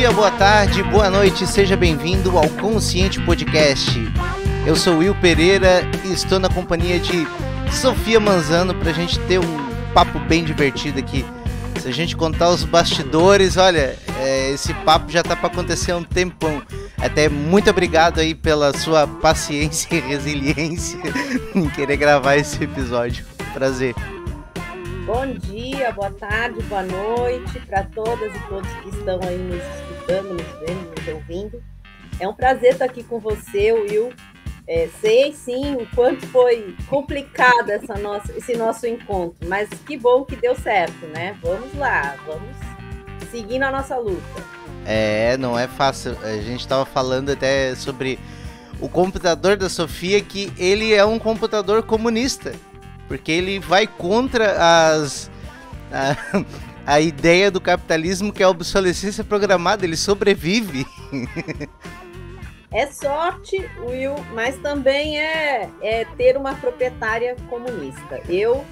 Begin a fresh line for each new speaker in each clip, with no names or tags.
dia, boa tarde, boa noite, seja bem-vindo ao Consciente Podcast. Eu sou Will Pereira e estou na companhia de Sofia Manzano para a gente ter um papo bem divertido aqui. Se a gente contar os bastidores, olha, esse papo já tá para acontecer há um tempão. Até muito obrigado aí pela sua paciência e resiliência em querer gravar esse episódio. Prazer.
Bom dia, boa tarde, boa noite para todas e todos que estão aí nos escutando, nos vendo, nos ouvindo. É um prazer estar aqui com você, Will. Sei sim o quanto foi complicado esse nosso encontro, mas que bom que deu certo, né? Vamos lá, vamos seguir na nossa luta.
Não é fácil. A gente estava falando até sobre o computador da Sofia, que ele é um computador comunista, porque ele vai contra a ideia do capitalismo, que é a obsolescência programada. Ele sobrevive.
É sorte, Will, mas também é ter uma proprietária comunista. Eu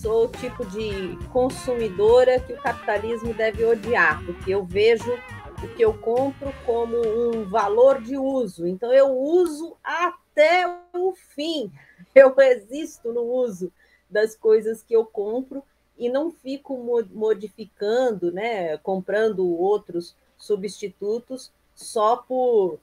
sou o tipo de consumidora que o capitalismo deve odiar, porque eu vejo o que eu compro como um valor de uso. Então, eu uso até o fim. Eu resisto no uso das coisas que eu compro e não fico modificando, né, comprando outros substitutos só por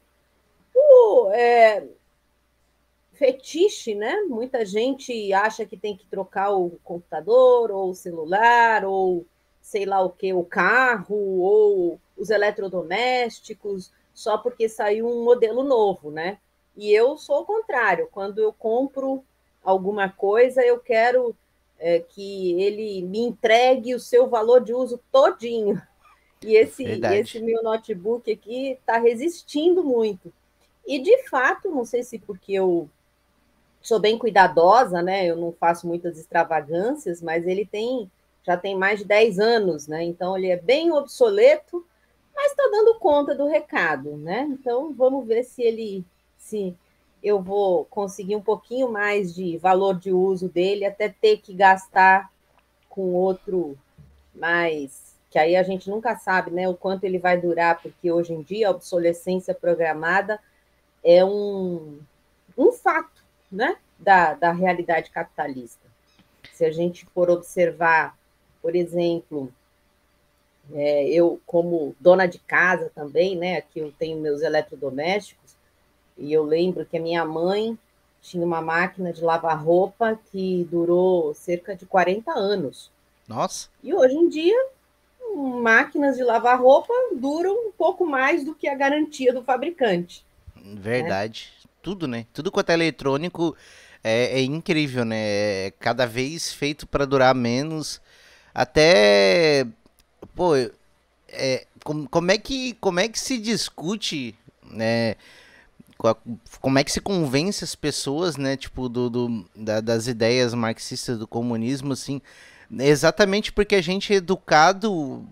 fetiche, né? Muita gente acha que tem que trocar o computador, ou o celular, ou sei lá o que, o carro, ou os eletrodomésticos, só porque saiu um modelo novo, né? E eu sou o contrário. Quando eu compro alguma coisa, eu quero que ele me entregue o seu valor de uso todinho. E esse meu notebook aqui está resistindo muito. E, de fato, não sei se porque eu sou bem cuidadosa, né? Eu não faço muitas extravagâncias, mas ele já tem mais de 10 anos, né? Então, ele é bem obsoleto, mas está dando conta do recado, né? Então, vamos ver se eu vou conseguir um pouquinho mais de valor de uso dele, até ter que gastar com outro mais, que aí a gente nunca sabe, né? O quanto ele vai durar, porque hoje em dia a obsolescência programada é um fato, né, da realidade capitalista. Se a gente for observar, por exemplo, eu como dona de casa também, né, aqui eu tenho meus eletrodomésticos, e eu lembro que a minha mãe tinha uma máquina de lavar roupa que durou cerca de 40 anos.
Nossa!
E hoje em dia, máquinas de lavar roupa duram um pouco mais do que a garantia do fabricante.
Verdade. Né? Tudo, né? Tudo quanto é eletrônico é incrível, né? É cada vez feito para durar menos. Até, pô, como é que se discute, né? Como é que se convence as pessoas, né? Tipo, das ideias marxistas do comunismo, assim. Exatamente porque a gente é educado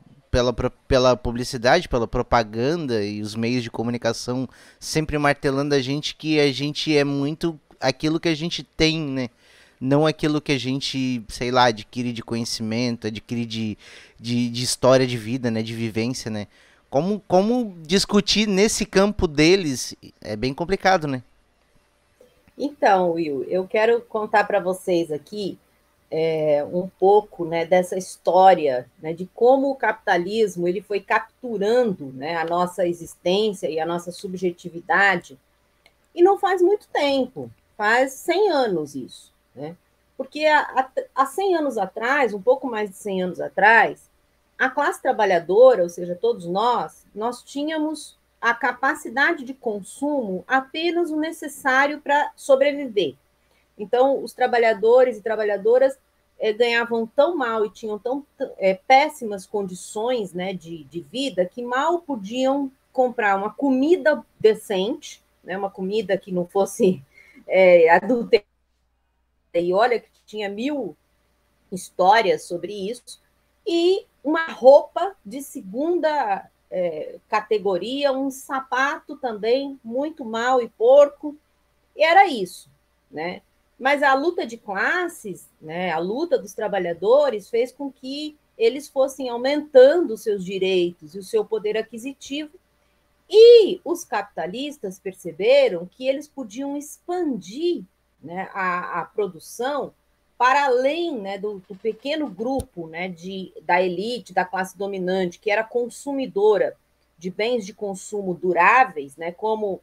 pela publicidade, pela propaganda e os meios de comunicação sempre martelando a gente que a gente é muito aquilo que a gente tem, né? Não aquilo que a gente, sei lá, adquire de conhecimento, adquire de história de vida, né? De vivência, né? Como discutir nesse campo deles é bem complicado, né?
Então, Will, eu quero contar para vocês aqui um pouco, né, dessa história, né, de como o capitalismo ele foi capturando, né, a nossa existência e a nossa subjetividade, e não faz muito tempo, faz 100 anos isso, né? Porque há 100 anos atrás, um pouco mais de 100 anos atrás, a classe trabalhadora, ou seja, todos nós tínhamos a capacidade de consumo apenas o necessário para sobreviver. Então, os trabalhadores e trabalhadoras ganhavam tão mal e tinham tão péssimas condições, né, de vida que mal podiam comprar uma comida decente, né, uma comida que não fosse adulterada. E olha que tinha 1000 histórias sobre isso, e uma roupa de segunda categoria, um sapato também muito mal e porco, e era isso, né? Mas a luta de classes, né, a luta dos trabalhadores fez com que eles fossem aumentando os seus direitos e o seu poder aquisitivo. E os capitalistas perceberam que eles podiam expandir, né, a produção para além, né, do pequeno grupo, né, da elite, da classe dominante, que era consumidora de bens de consumo duráveis, né, como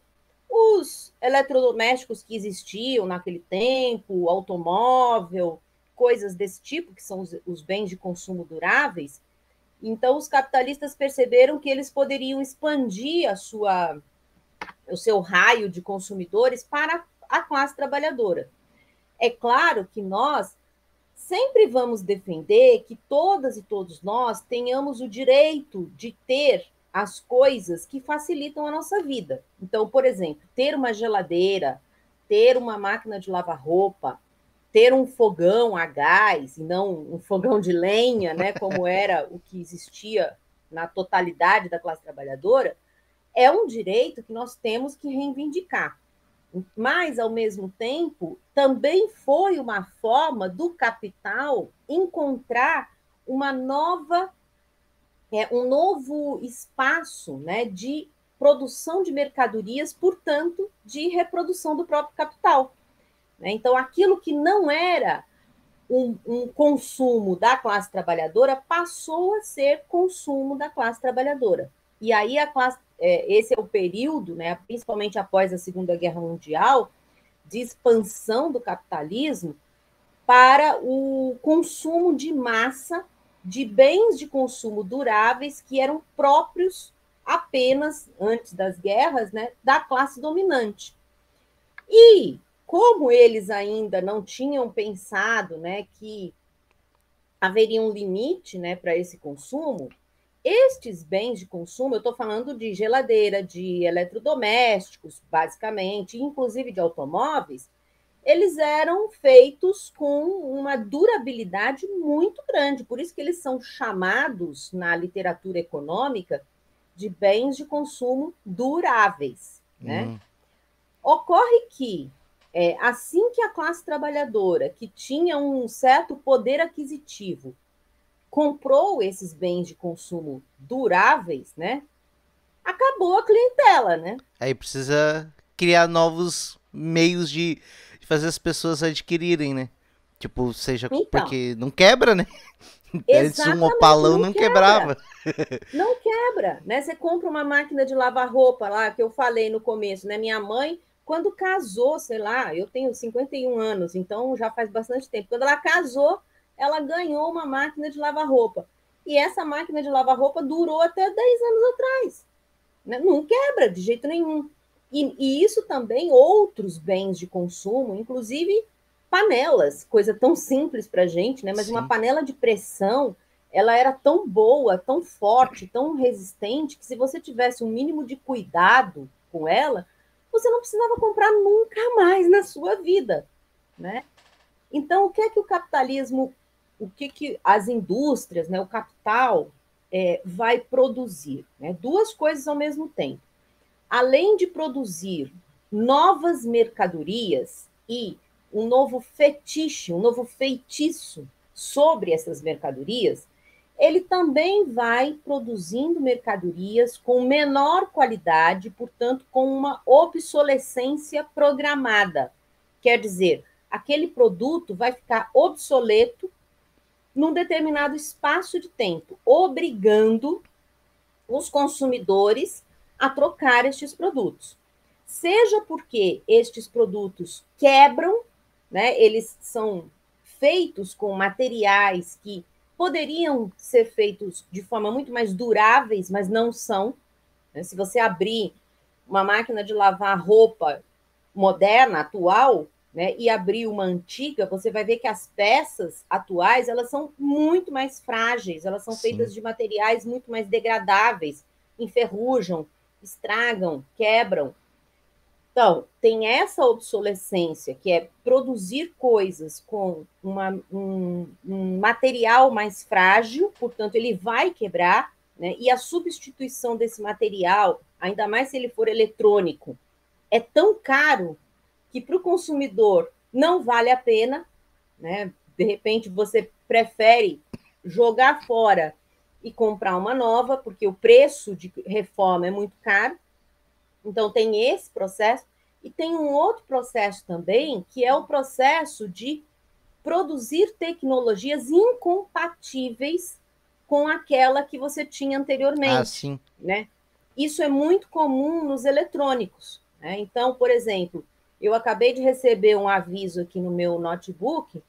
os eletrodomésticos que existiam naquele tempo, automóvel, coisas desse tipo, que são os bens de consumo duráveis. Então, os capitalistas perceberam que eles poderiam expandir o seu raio de consumidores para a classe trabalhadora. É claro que nós sempre vamos defender que todas e todos nós tenhamos o direito de ter as coisas que facilitam a nossa vida. Então, por exemplo, ter uma geladeira, ter uma máquina de lavar roupa, ter um fogão a gás e não um fogão de lenha, né, como era o que existia na totalidade da classe trabalhadora, é um direito que nós temos que reivindicar. Mas, ao mesmo tempo, também foi uma forma do capital encontrar uma nova, um novo espaço, né, de produção de mercadorias, portanto, de reprodução do próprio capital. Então, aquilo que não era um consumo da classe trabalhadora passou a ser consumo da classe trabalhadora. E aí esse é o período, né, principalmente após a Segunda Guerra Mundial, de expansão do capitalismo para o consumo de massa de bens de consumo duráveis que eram próprios apenas, antes das guerras, né, da classe dominante. E como eles ainda não tinham pensado, né, que haveria um limite, né, para esse consumo, estes bens de consumo, eu estou falando de geladeira, de eletrodomésticos, basicamente, inclusive de automóveis, eles eram feitos com uma durabilidade muito grande, por isso que eles são chamados na literatura econômica de bens de consumo duráveis, né? Ocorre que, assim que a classe trabalhadora, que tinha um certo poder aquisitivo, comprou esses bens de consumo duráveis, né, acabou a clientela, né?
Aí precisa criar novos meios de fazer as pessoas adquirirem, né? Tipo, seja
Então,
porque não quebra, né? Antes um
exatamente,
opalão
não
não
quebra.
quebrava.
Não quebra, né? Você compra uma máquina de lavar roupa lá, que eu falei no começo, né? Minha mãe, quando casou, sei lá, eu tenho 51 anos, então já faz bastante tempo. Quando ela casou, ela ganhou uma máquina de lavar roupa. E essa máquina de lavar roupa durou até 10 anos atrás, né? Não quebra de jeito nenhum. E isso também, outros bens de consumo, inclusive panelas, coisa tão simples para a gente, né? Mas uma
Sim.
panela de pressão, ela era tão boa, tão forte, tão resistente, que se você tivesse um mínimo de cuidado com ela, você não precisava comprar nunca mais na sua vida, né? Então, o que é que o capitalismo, o que as indústrias, né, o capital vai produzir? Né? Duas coisas ao mesmo tempo. Além de produzir novas mercadorias e um novo fetiche, um novo feitiço sobre essas mercadorias, ele também vai produzindo mercadorias com menor qualidade, portanto, com uma obsolescência programada. Quer dizer, aquele produto vai ficar obsoleto num determinado espaço de tempo, obrigando os consumidores a trocar estes produtos. Seja porque estes produtos quebram, né, eles são feitos com materiais que poderiam ser feitos de forma muito mais duráveis, mas não são. Né? Se você abrir uma máquina de lavar roupa moderna, atual, né, e abrir uma antiga, você vai ver que as peças atuais elas são muito mais frágeis, elas são
Sim.
feitas de materiais muito mais degradáveis, enferrujam, estragam, quebram. Então, tem essa obsolescência, que é produzir coisas com um material mais frágil, portanto, ele vai quebrar, né? E a substituição desse material, ainda mais se ele for eletrônico, é tão caro que para o consumidor não vale a pena, né? De repente você prefere jogar fora e comprar uma nova, porque o preço de reforma é muito caro. Então, tem esse processo. E tem um outro processo também, que é o processo de produzir tecnologias incompatíveis com aquela que você tinha
Ah,
anteriormente,
sim.
né? Isso é muito comum nos eletrônicos, né? Então, por exemplo, eu acabei de receber um aviso aqui no meu notebook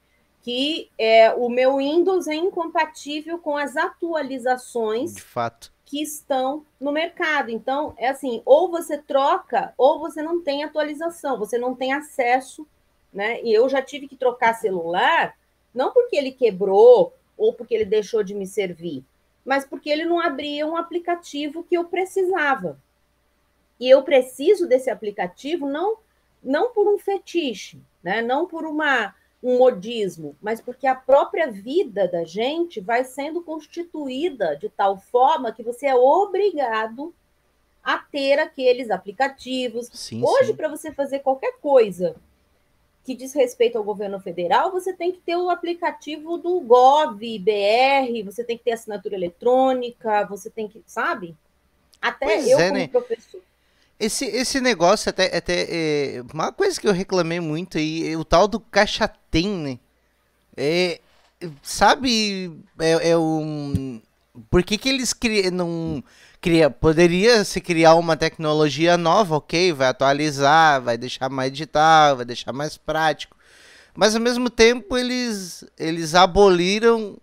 que o meu Windows é incompatível com as
De
atualizações
fato.
que estão no mercado. Então, é assim, ou você troca, ou você não tem atualização, você não tem acesso, né? E eu já tive que trocar celular, não porque ele quebrou ou porque ele deixou de me servir, mas porque ele não abria um aplicativo que eu precisava. E eu preciso desse aplicativo não por um fetiche, né? Não por um modismo, mas porque a própria vida da gente vai sendo constituída de tal forma que você é obrigado a ter aqueles aplicativos.
Sim,
Hoje,
sim.
para você fazer qualquer coisa que diz respeito ao governo federal, você tem que ter o aplicativo do Gov.br, você tem que ter assinatura eletrônica, você tem que, sabe? Até
Pois
eu,
é,
como
né?
professor.
Esse negócio uma coisa que eu reclamei muito aí, é o tal do caixa tem, né? É, sabe, por que que eles não poderia se criar uma tecnologia nova, ok, vai atualizar, vai deixar mais digital, vai deixar mais prático, mas ao mesmo tempo eles aboliram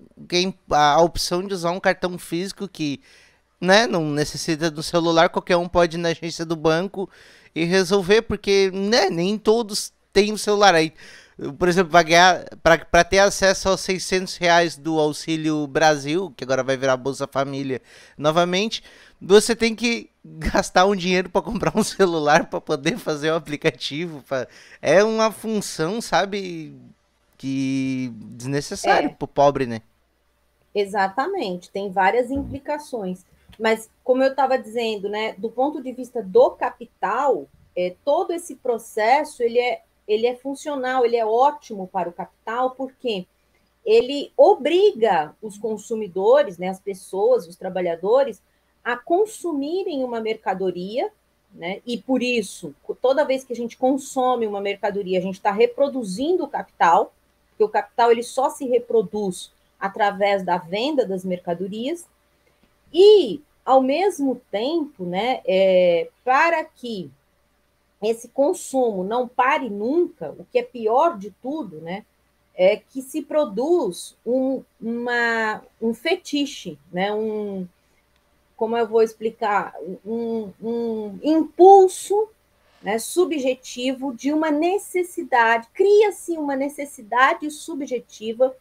a opção de usar um cartão físico que, né, não necessita do celular, qualquer um pode ir na agência do banco e resolver, porque, né, nem todos têm o celular. Aí, por exemplo, vai ganhar, para ter acesso aos R$ 600 do Auxílio Brasil, que agora vai virar Bolsa Família novamente, você tem que gastar um dinheiro para comprar um celular para poder fazer o aplicativo. É uma função, sabe, que desnecessário
É,
pro pobre, né?
exatamente, tem várias implicações. Mas, como eu estava dizendo, né, do ponto de vista do capital, todo esse processo ele é funcional, ele é ótimo para o capital, porque ele obriga os consumidores, né, as pessoas, os trabalhadores, a consumirem uma mercadoria, né, e por isso, toda vez que a gente consome uma mercadoria, a gente está reproduzindo o capital, porque o capital ele só se reproduz através da venda das mercadorias, e, ao mesmo tempo, né, para que esse consumo não pare nunca, o que é pior de tudo, né, é que se produz um fetiche, né, como eu vou explicar, um impulso, né, subjetivo de uma necessidade, cria-se uma necessidade subjetiva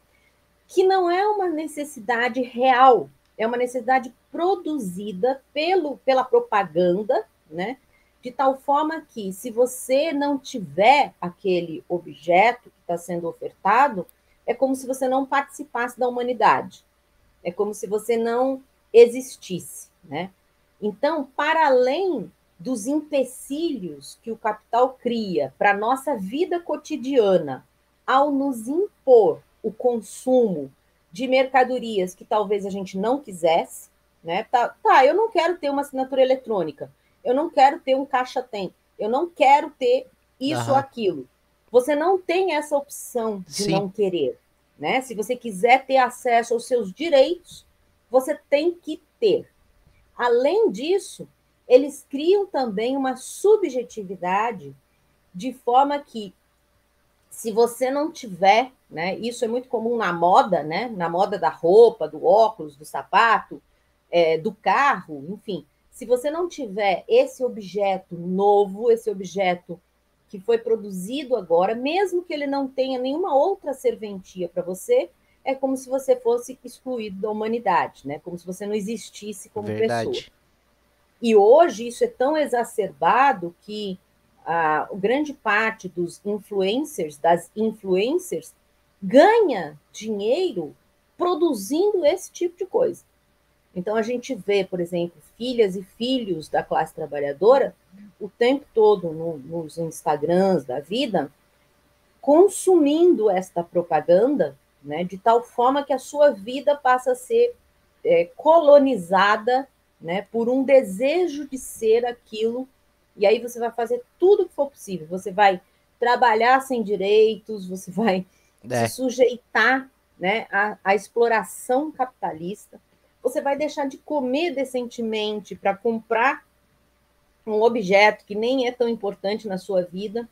que não é uma necessidade real, é uma necessidade produzida pela propaganda, né? De tal forma que, se você não tiver aquele objeto que está sendo ofertado, é como se você não participasse da humanidade, é como se você não existisse, né? Então, para além dos empecilhos que o capital cria para a nossa vida cotidiana, ao nos impor o consumo de mercadorias que talvez a gente não quisesse, né? Eu não quero ter uma assinatura eletrônica, eu não quero ter um caixa-tem, eu não quero ter isso ou
Aham.
aquilo. Você não tem essa opção de
Sim.
não querer, né? Se você quiser ter acesso aos seus direitos, você tem que ter. Além disso, eles criam também uma subjetividade de forma que, se você não tiver, né, isso é muito comum na moda, né, na moda da roupa, do óculos, do sapato, do carro, enfim, se você não tiver esse objeto novo, esse objeto que foi produzido agora, mesmo que ele não tenha nenhuma outra serventia para você, é como se você fosse excluído da humanidade, né? Como se você não existisse como pessoa.
Verdade.
E hoje isso é tão exacerbado que a grande parte dos influencers, das influencers, ganha dinheiro produzindo esse tipo de coisa. Então a gente vê, por exemplo, filhas e filhos da classe trabalhadora o tempo todo nos Instagrams da vida consumindo esta propaganda, né, de tal forma que a sua vida passa a ser colonizada, né, por um desejo de ser aquilo, e aí você vai fazer tudo o que for possível. Você vai trabalhar sem direitos, você vai se
É,
sujeitar, né, à exploração capitalista, você vai deixar de comer decentemente para comprar um objeto que nem é tão importante na sua vida,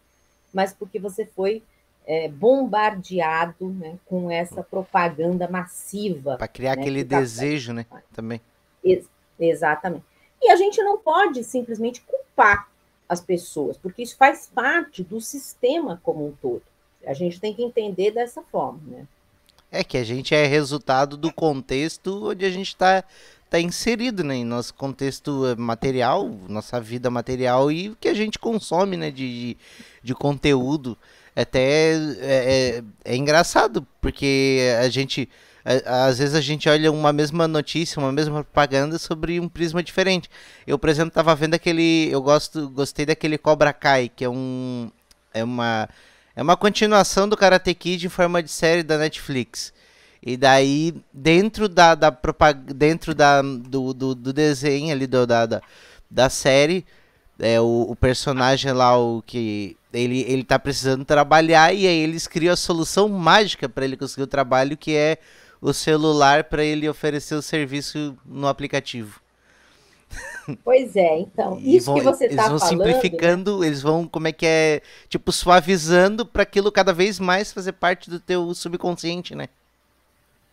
mas porque você foi bombardeado, né, com essa propaganda massiva,
para criar
né, que
aquele
o capitalismo
desejo, né?
faz.
Também.
Exatamente. E a gente não pode simplesmente culpar as pessoas, porque isso faz parte do sistema como um todo. A gente tem que entender dessa forma, né?
É que a gente é resultado do contexto onde a gente tá inserido, né? Em nosso contexto material, nossa vida material e o que a gente consome, né? De conteúdo. Até é engraçado, porque a gente. Às vezes a gente olha uma mesma notícia, uma mesma propaganda sobre um prisma diferente. Eu, por exemplo, tava vendo aquele. Gostei daquele Cobra Kai, que é um. É uma é uma continuação do Karate Kid em forma de série da Netflix. E daí, dentro do desenho ali, da série, o personagem lá, o que ele tá precisando trabalhar, e aí eles criam a solução mágica para ele conseguir o trabalho, que é o celular para ele oferecer o serviço no aplicativo.
Pois é, então,
E
isso
vão,
que você
eles
está
vão
falando, né?
simplificando, eles vão, como é que é, tipo, suavizando para aquilo cada vez mais fazer parte do teu subconsciente, né?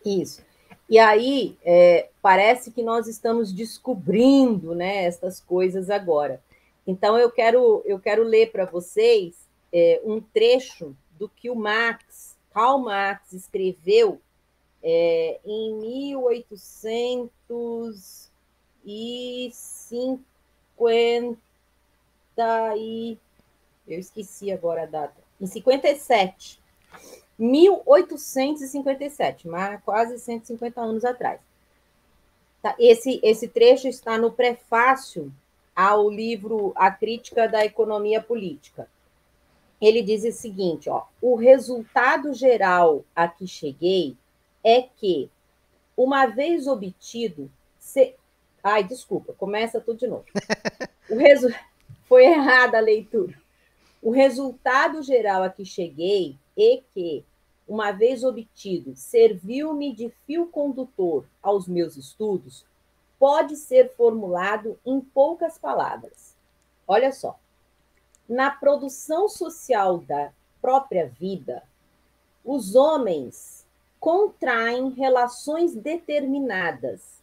Isso. E aí, parece que nós estamos descobrindo, né, essas coisas agora. Então, eu quero ler para vocês um trecho do que o Karl Marx, escreveu em 1850 e... Eu esqueci agora a data. Em 57. 1857, mas quase 150 anos atrás. Tá? Esse trecho está no prefácio ao livro A Crítica da Economia Política. Ele diz o seguinte, ó, o resultado geral a que cheguei é que, uma vez obtido... Ai, desculpa, começa tudo de novo. Foi errada a leitura. O resultado geral a que cheguei é que, uma vez obtido, serviu-me de fio condutor aos meus estudos, pode ser formulado em poucas palavras. Olha só. Na produção social da própria vida, os homens contraem relações determinadas,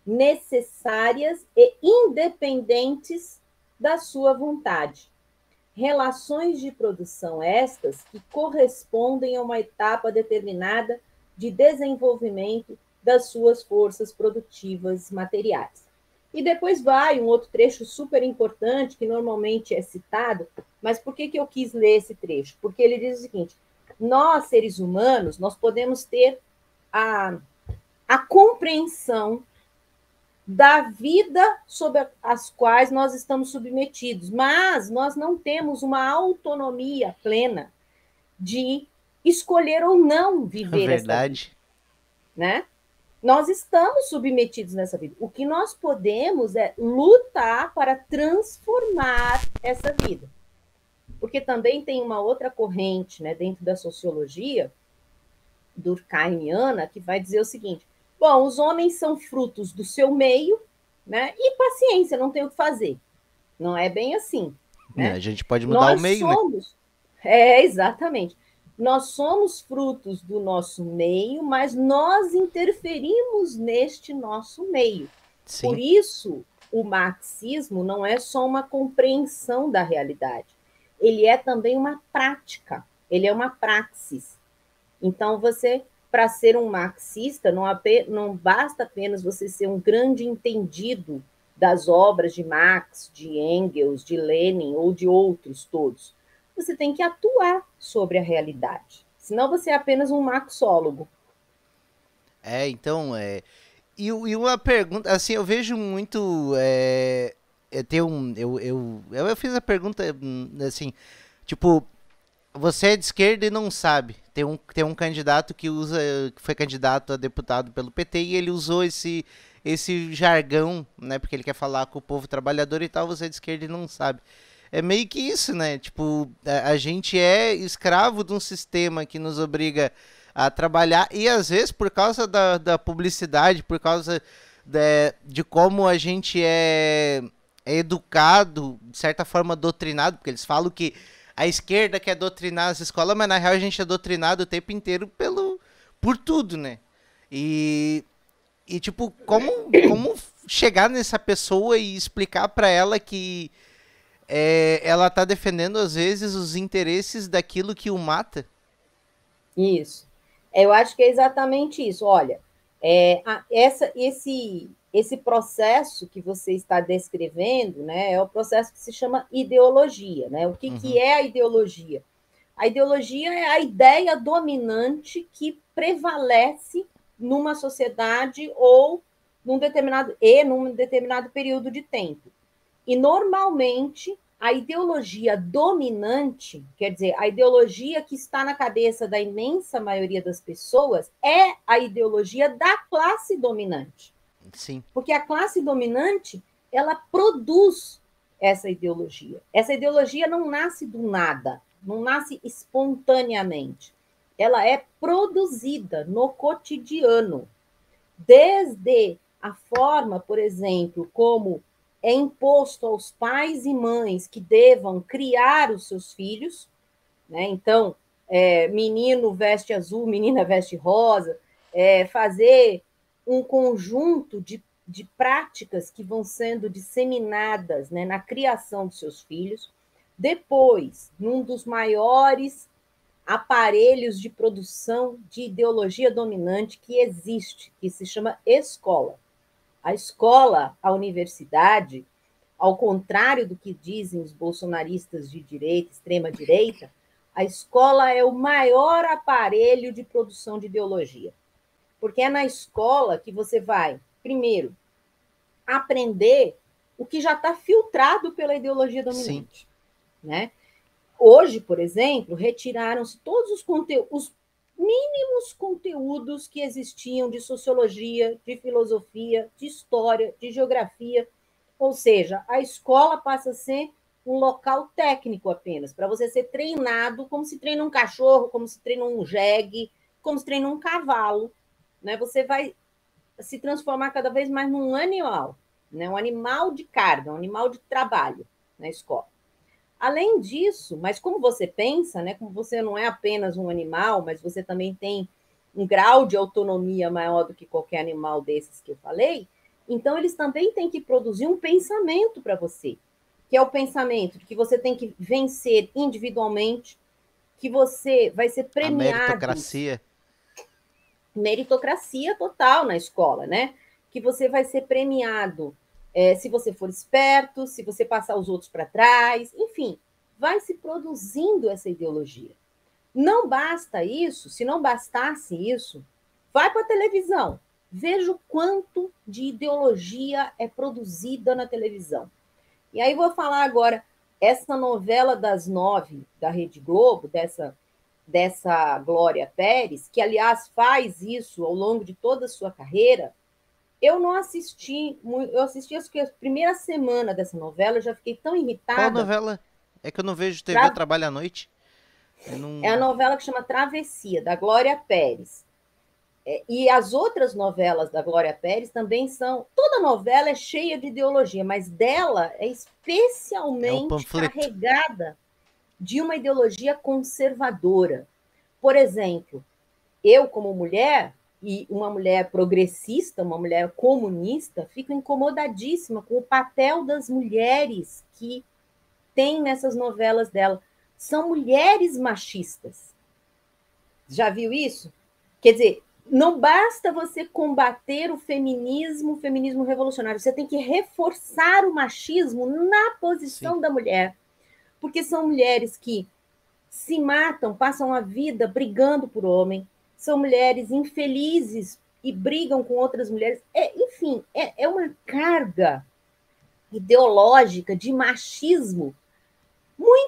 necessárias e independentes da sua vontade. Relações de produção estas que correspondem a uma etapa determinada de desenvolvimento das suas forças produtivas materiais. E depois vai um outro trecho super importante, que normalmente é citado, mas por que eu quis ler esse trecho? Porque ele diz o seguinte, nós, seres humanos, nós podemos ter a compreensão da vida sobre as quais nós estamos submetidos, mas nós não temos uma autonomia plena de escolher ou não viver esta vida,
Verdade.
né? Nós estamos submetidos nessa vida. O que nós podemos é lutar para transformar essa vida. Porque também tem uma outra corrente, né, dentro da sociologia durkheimiana, que vai dizer o seguinte, bom, os homens são frutos do seu meio, né? E paciência, não tem o que fazer. Não é bem assim,
Né,
né?
a gente pode mudar o
Nós
meio, né?
somos, exatamente. Nós somos frutos do nosso meio, mas nós interferimos neste nosso meio. Por
Sim.
isso, o marxismo não é só uma compreensão da realidade, ele é também uma prática, ele é uma praxis. Então, você, para ser um marxista, não basta apenas você ser um grande entendido das obras de Marx, de Engels, de Lenin ou de outros todos. Você tem que atuar sobre a realidade. Senão você é apenas um marxólogo.
Então, e uma pergunta, assim, eu vejo muito, eu fiz a pergunta, assim, tipo, você é de esquerda e não sabe. Tem um candidato que foi candidato a deputado pelo PT e ele usou esse jargão, né? Porque ele quer falar com o povo trabalhador e tal, você é de esquerda e não sabe. É meio que isso, né? Tipo, a gente é escravo de um sistema que nos obriga a trabalhar e às vezes por causa da publicidade, por causa de como a gente é educado, de certa forma doutrinado, porque eles falam que a esquerda quer doutrinar as escolas, mas na real a gente é doutrinado o tempo inteiro por tudo, né? E, e tipo, como chegar nessa pessoa e explicar pra ela que ela tá defendendo às vezes os interesses daquilo que o mata?
Isso. Eu acho que é exatamente isso. Olha, esse processo que você está descrevendo, né, é o processo que se chama ideologia, né? O que
Uhum.
é a ideologia? A ideologia é a ideia dominante que prevalece numa sociedade ou num determinado período de tempo. E normalmente a ideologia dominante, quer dizer, a ideologia que está na cabeça da imensa maioria das pessoas, é a ideologia da classe dominante.
Sim.
Porque a classe dominante, ela produz essa ideologia. Essa ideologia não nasce do nada, não nasce espontaneamente. Ela é produzida no cotidiano, desde a forma, por exemplo, como é imposto aos pais e mães que devam criar os seus filhos, né? Então, menino veste azul, menina veste rosa, fazer um conjunto de práticas que vão sendo disseminadas, né, na criação dos seus filhos. Depois, num dos maiores aparelhos de produção de ideologia dominante que existe, que se chama escola. A escola, a universidade, ao contrário do que dizem os bolsonaristas de direita, extrema direita, a escola é o maior aparelho de produção de ideologia. Porque é na escola que você vai, primeiro, aprender o que já está filtrado pela ideologia
Sim.
dominante. Né? Hoje, por exemplo, retiraram-se todos os mínimos conteúdos que existiam de sociologia, de filosofia, de história, de geografia. Ou seja, a escola passa a ser um local técnico apenas, para você ser treinado como se treina um cachorro, como se treina um jegue, como se treina um cavalo. Né? Você vai se transformar cada vez mais num animal, né? Um animal de carga, um animal de trabalho na escola. Além disso, mas como você pensa, né, como você não é apenas um animal, mas você também tem um grau de autonomia maior do que qualquer animal desses que eu falei, então eles também têm que produzir um pensamento para você, que é o pensamento de que você tem que vencer individualmente, que você vai ser
A
premiado,
meritocracia.
meritocracia total na escola, né? Que você vai ser premiado se você for esperto, se você passar os outros para trás, enfim, vai se produzindo essa ideologia. Não basta isso, se não bastasse isso, vai para a televisão. Veja o quanto de ideologia é produzida na televisão. E aí vou falar agora, essa novela das 9 da Rede Globo, dessa Glória Pérez, que aliás faz isso ao longo de toda a sua carreira, eu não assisti, eu assisti acho que a primeira semana dessa novela, eu já fiquei tão
Qual
irritada.
novela? É que eu não vejo TV, eu trabalho à noite. Eu
É a
não.
novela que chama Travessia, da Glória Pérez. E as outras novelas da Glória Pérez também são. Toda novela é cheia de ideologia, mas dela é
É um
especialmente
panfleto.
carregada de uma ideologia conservadora. Por exemplo, eu, como mulher, e uma mulher progressista, uma mulher comunista, fico incomodadíssima com o papel das mulheres que tem nessas novelas dela. São mulheres machistas. Já viu isso? Quer dizer, não basta você combater o feminismo revolucionário, você tem que reforçar o machismo na
Sim.
posição da mulher, porque são mulheres que se matam, passam a vida brigando por homem, são mulheres infelizes e brigam com outras mulheres. Enfim, é uma carga ideológica de machismo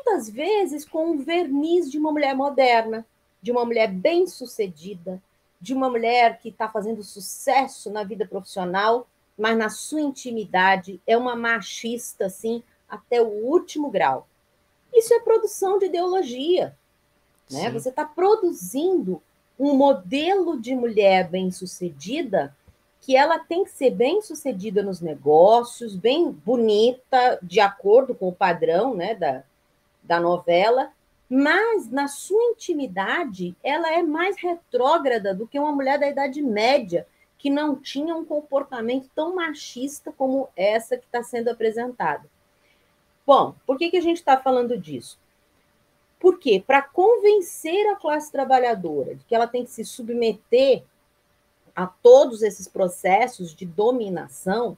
muitas vezes com um verniz de uma mulher moderna, de uma mulher bem-sucedida, de uma mulher que está fazendo sucesso na vida profissional, mas na sua intimidade é uma machista, assim, até o último grau. Isso é produção de ideologia, né? Você está produzindo um modelo de mulher bem-sucedida que ela tem que ser bem-sucedida nos negócios, bem bonita, de acordo com o padrão, né, da novela, mas na sua intimidade ela é mais retrógrada do que uma mulher da Idade Média, que não tinha um comportamento tão machista como essa que está sendo apresentada. Bom, por que a gente está falando disso? Porque para convencer a classe trabalhadora de que ela tem que se submeter a todos esses processos de dominação,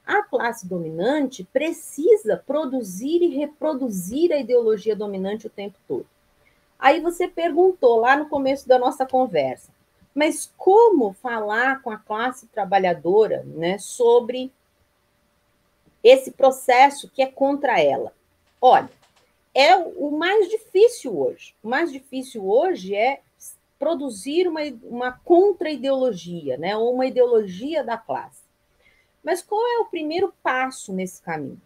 a classe dominante precisa produzir e reproduzir a ideologia dominante o tempo todo. Aí você perguntou lá no começo da nossa conversa, mas como falar com a classe trabalhadora, né, sobre esse processo que é contra ela? Olha, é o mais difícil hoje. O mais difícil hoje é produzir uma contra-ideologia, né, ou uma ideologia da classe. Mas qual é o primeiro passo nesse caminho?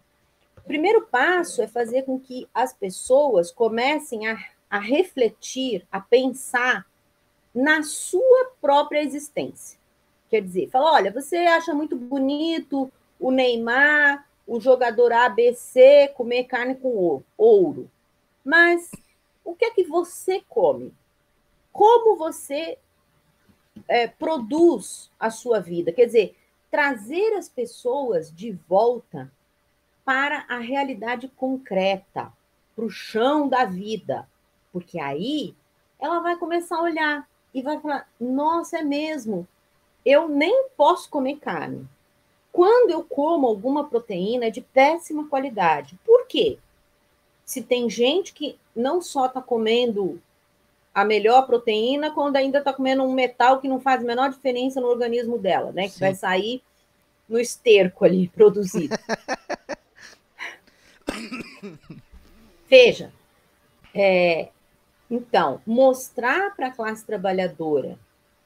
O primeiro passo é fazer com que as pessoas comecem a refletir, a pensar na sua própria existência. Quer dizer, fala, olha, você acha muito bonito o Neymar, o jogador ABC, comer carne com ouro. Mas o que é que você come? Como você produz a sua vida? Quer dizer, trazer as pessoas de volta para a realidade concreta, para o chão da vida. Porque aí ela vai começar a olhar e vai falar, nossa, é mesmo, eu nem posso comer carne. Quando eu como alguma proteína, é de péssima qualidade. Por quê? Se tem gente que não só está comendo a melhor proteína, quando ainda está comendo um metal que não faz a menor diferença no organismo dela, né? Sim. Que vai sair no esterco ali, produzido. Veja, então, mostrar para a classe trabalhadora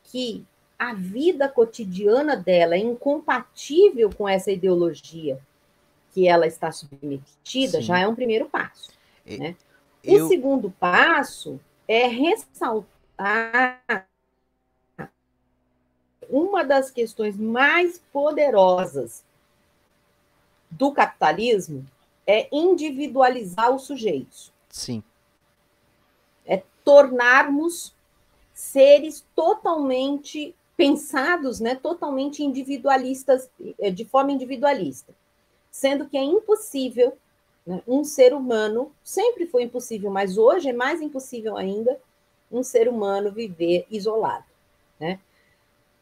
que a vida cotidiana dela é incompatível com essa ideologia que ela está submetida, sim, já é um primeiro passo. Né? O segundo passo é ressaltar uma das questões mais poderosas do capitalismo é individualizar os sujeitos.
Sim.
É tornarmos seres totalmente pensados, né, totalmente individualistas, de forma individualista. Sendo que é impossível, né, um ser humano, sempre foi impossível, mas hoje é mais impossível ainda, um ser humano viver isolado. Né?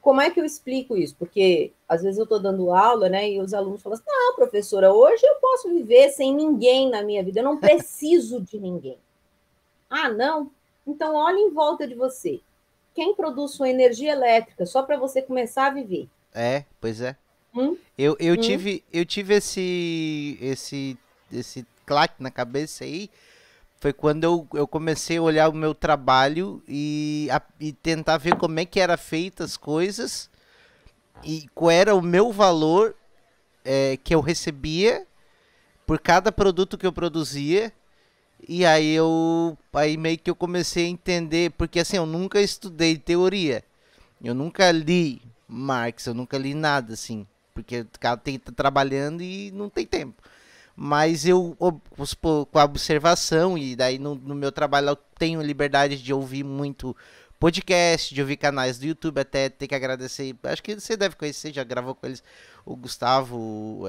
Como é que eu explico isso? Porque às vezes eu estou dando aula, né, e os alunos falam assim, não, professora, hoje eu posso viver sem ninguém na minha vida, eu não preciso de ninguém. Ah, não? Então olhe em volta de você. Quem produz sua energia elétrica só para você começar a viver?
Pois é. Eu tive esse claque na cabeça aí, foi quando eu comecei a olhar o meu trabalho e tentar ver como é que era feita as coisas e qual era o meu valor que eu recebia por cada produto que eu produzia. E aí meio que eu comecei a entender, porque assim, eu nunca estudei teoria, eu nunca li Marx, eu nunca li nada assim, porque o cara tem que estar trabalhando e não tem tempo. Mas eu, com a observação, e daí no meu trabalho eu tenho liberdade de ouvir muito podcast, de ouvir canais do YouTube, até ter que agradecer, acho que você deve conhecer, já gravou com eles, o Gustavo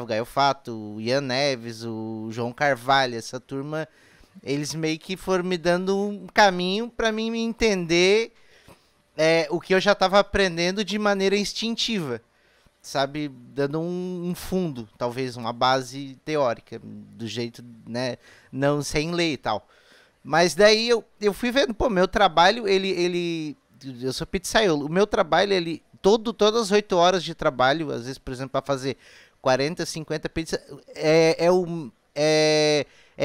Gaiofato, o Ian Neves, o João Carvalho, essa turma, eles meio que foram me dando um caminho para mim me entender o que eu já estava aprendendo de maneira instintiva. Sabe, dando um fundo, talvez uma base teórica, do jeito, né, não sem ler e tal. Mas daí eu fui vendo, pô, meu trabalho, eu sou pizzaiolo, o meu trabalho, todas as 8 horas de trabalho, às vezes, por exemplo, para fazer 40, 50 pizzas, é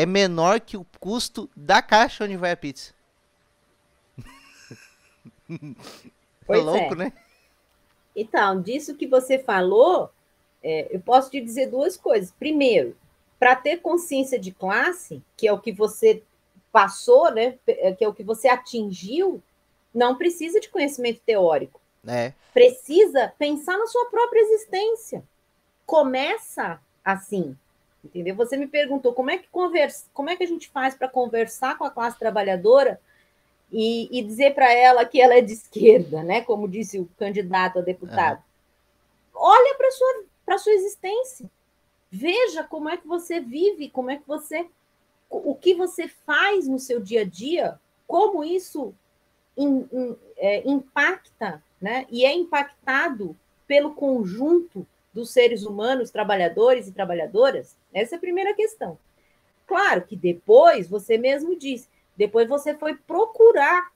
é menor que o custo da caixa onde vai a pizza.
Pois
Louco,
é.
né?
Então, disso que você falou, eu posso te dizer duas coisas. Primeiro, para ter consciência de classe, que é o que você passou, né, que é o que você atingiu, não precisa de conhecimento teórico.
É.
Precisa pensar na sua própria existência. Começa assim, entendeu? Você me perguntou como é que a gente faz para conversar com a classe trabalhadora e dizer para ela que ela é de esquerda, né? Como disse o candidato a
Aham.
deputado. Olha para sua existência. Veja como é que você vive, como é que você, o que você faz no seu dia a dia, como isso impacta, né? E é impactado pelo conjunto dos seres humanos, trabalhadores e trabalhadoras. Essa é a primeira questão. Claro que depois, você mesmo disse, depois você foi procurar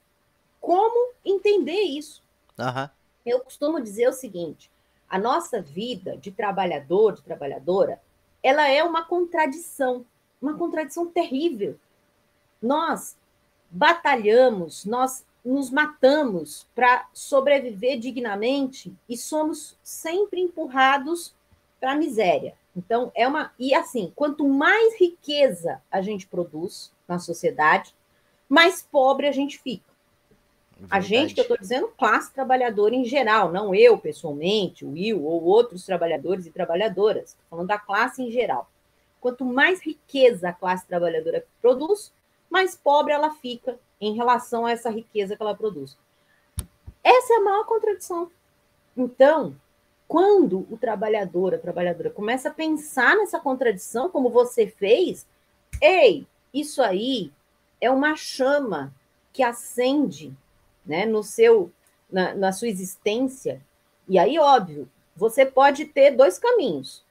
como entender isso.
Aham.
Eu costumo dizer o seguinte: a nossa vida de trabalhador, de trabalhadora, ela é uma contradição terrível. Nós batalhamos, nós nos matamos para sobreviver dignamente e somos sempre empurrados para a miséria. Então, E assim, quanto mais riqueza a gente produz na sociedade, mais pobre a gente fica. A gente, que eu
Verdade.
estou dizendo, classe trabalhadora em geral, não eu pessoalmente, o Will ou outros trabalhadores e trabalhadoras, estou falando da classe em geral. Quanto mais riqueza a classe trabalhadora produz, mais pobre ela fica em relação a essa riqueza que ela produz. Essa é a maior contradição. Então, quando o trabalhador, a trabalhadora começa a pensar nessa contradição, como você fez, ei, isso aí é uma chama que acende, né, na sua existência. E aí, óbvio, você pode ter dois caminhos.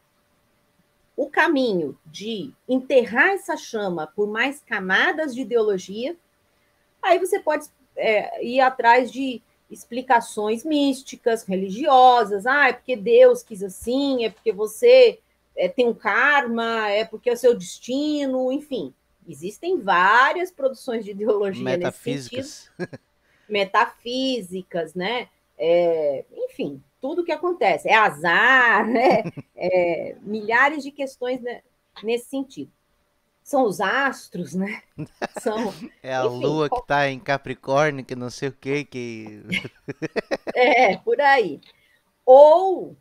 O caminho de enterrar essa chama por mais camadas de ideologia, aí você pode ir atrás de explicações místicas, religiosas. Ah, é porque Deus quis assim, é porque você tem um karma, é porque é o seu destino, enfim. Existem várias produções de ideologia nesse sentido,
Metafísicas.
metafísicas, né? Enfim, tudo que acontece. É azar, né? Milhares de questões, né, nesse sentido. São os astros, né? São,
É a
enfim,
lua que tá em Capricórnio, que não sei o que.
por aí. Ou,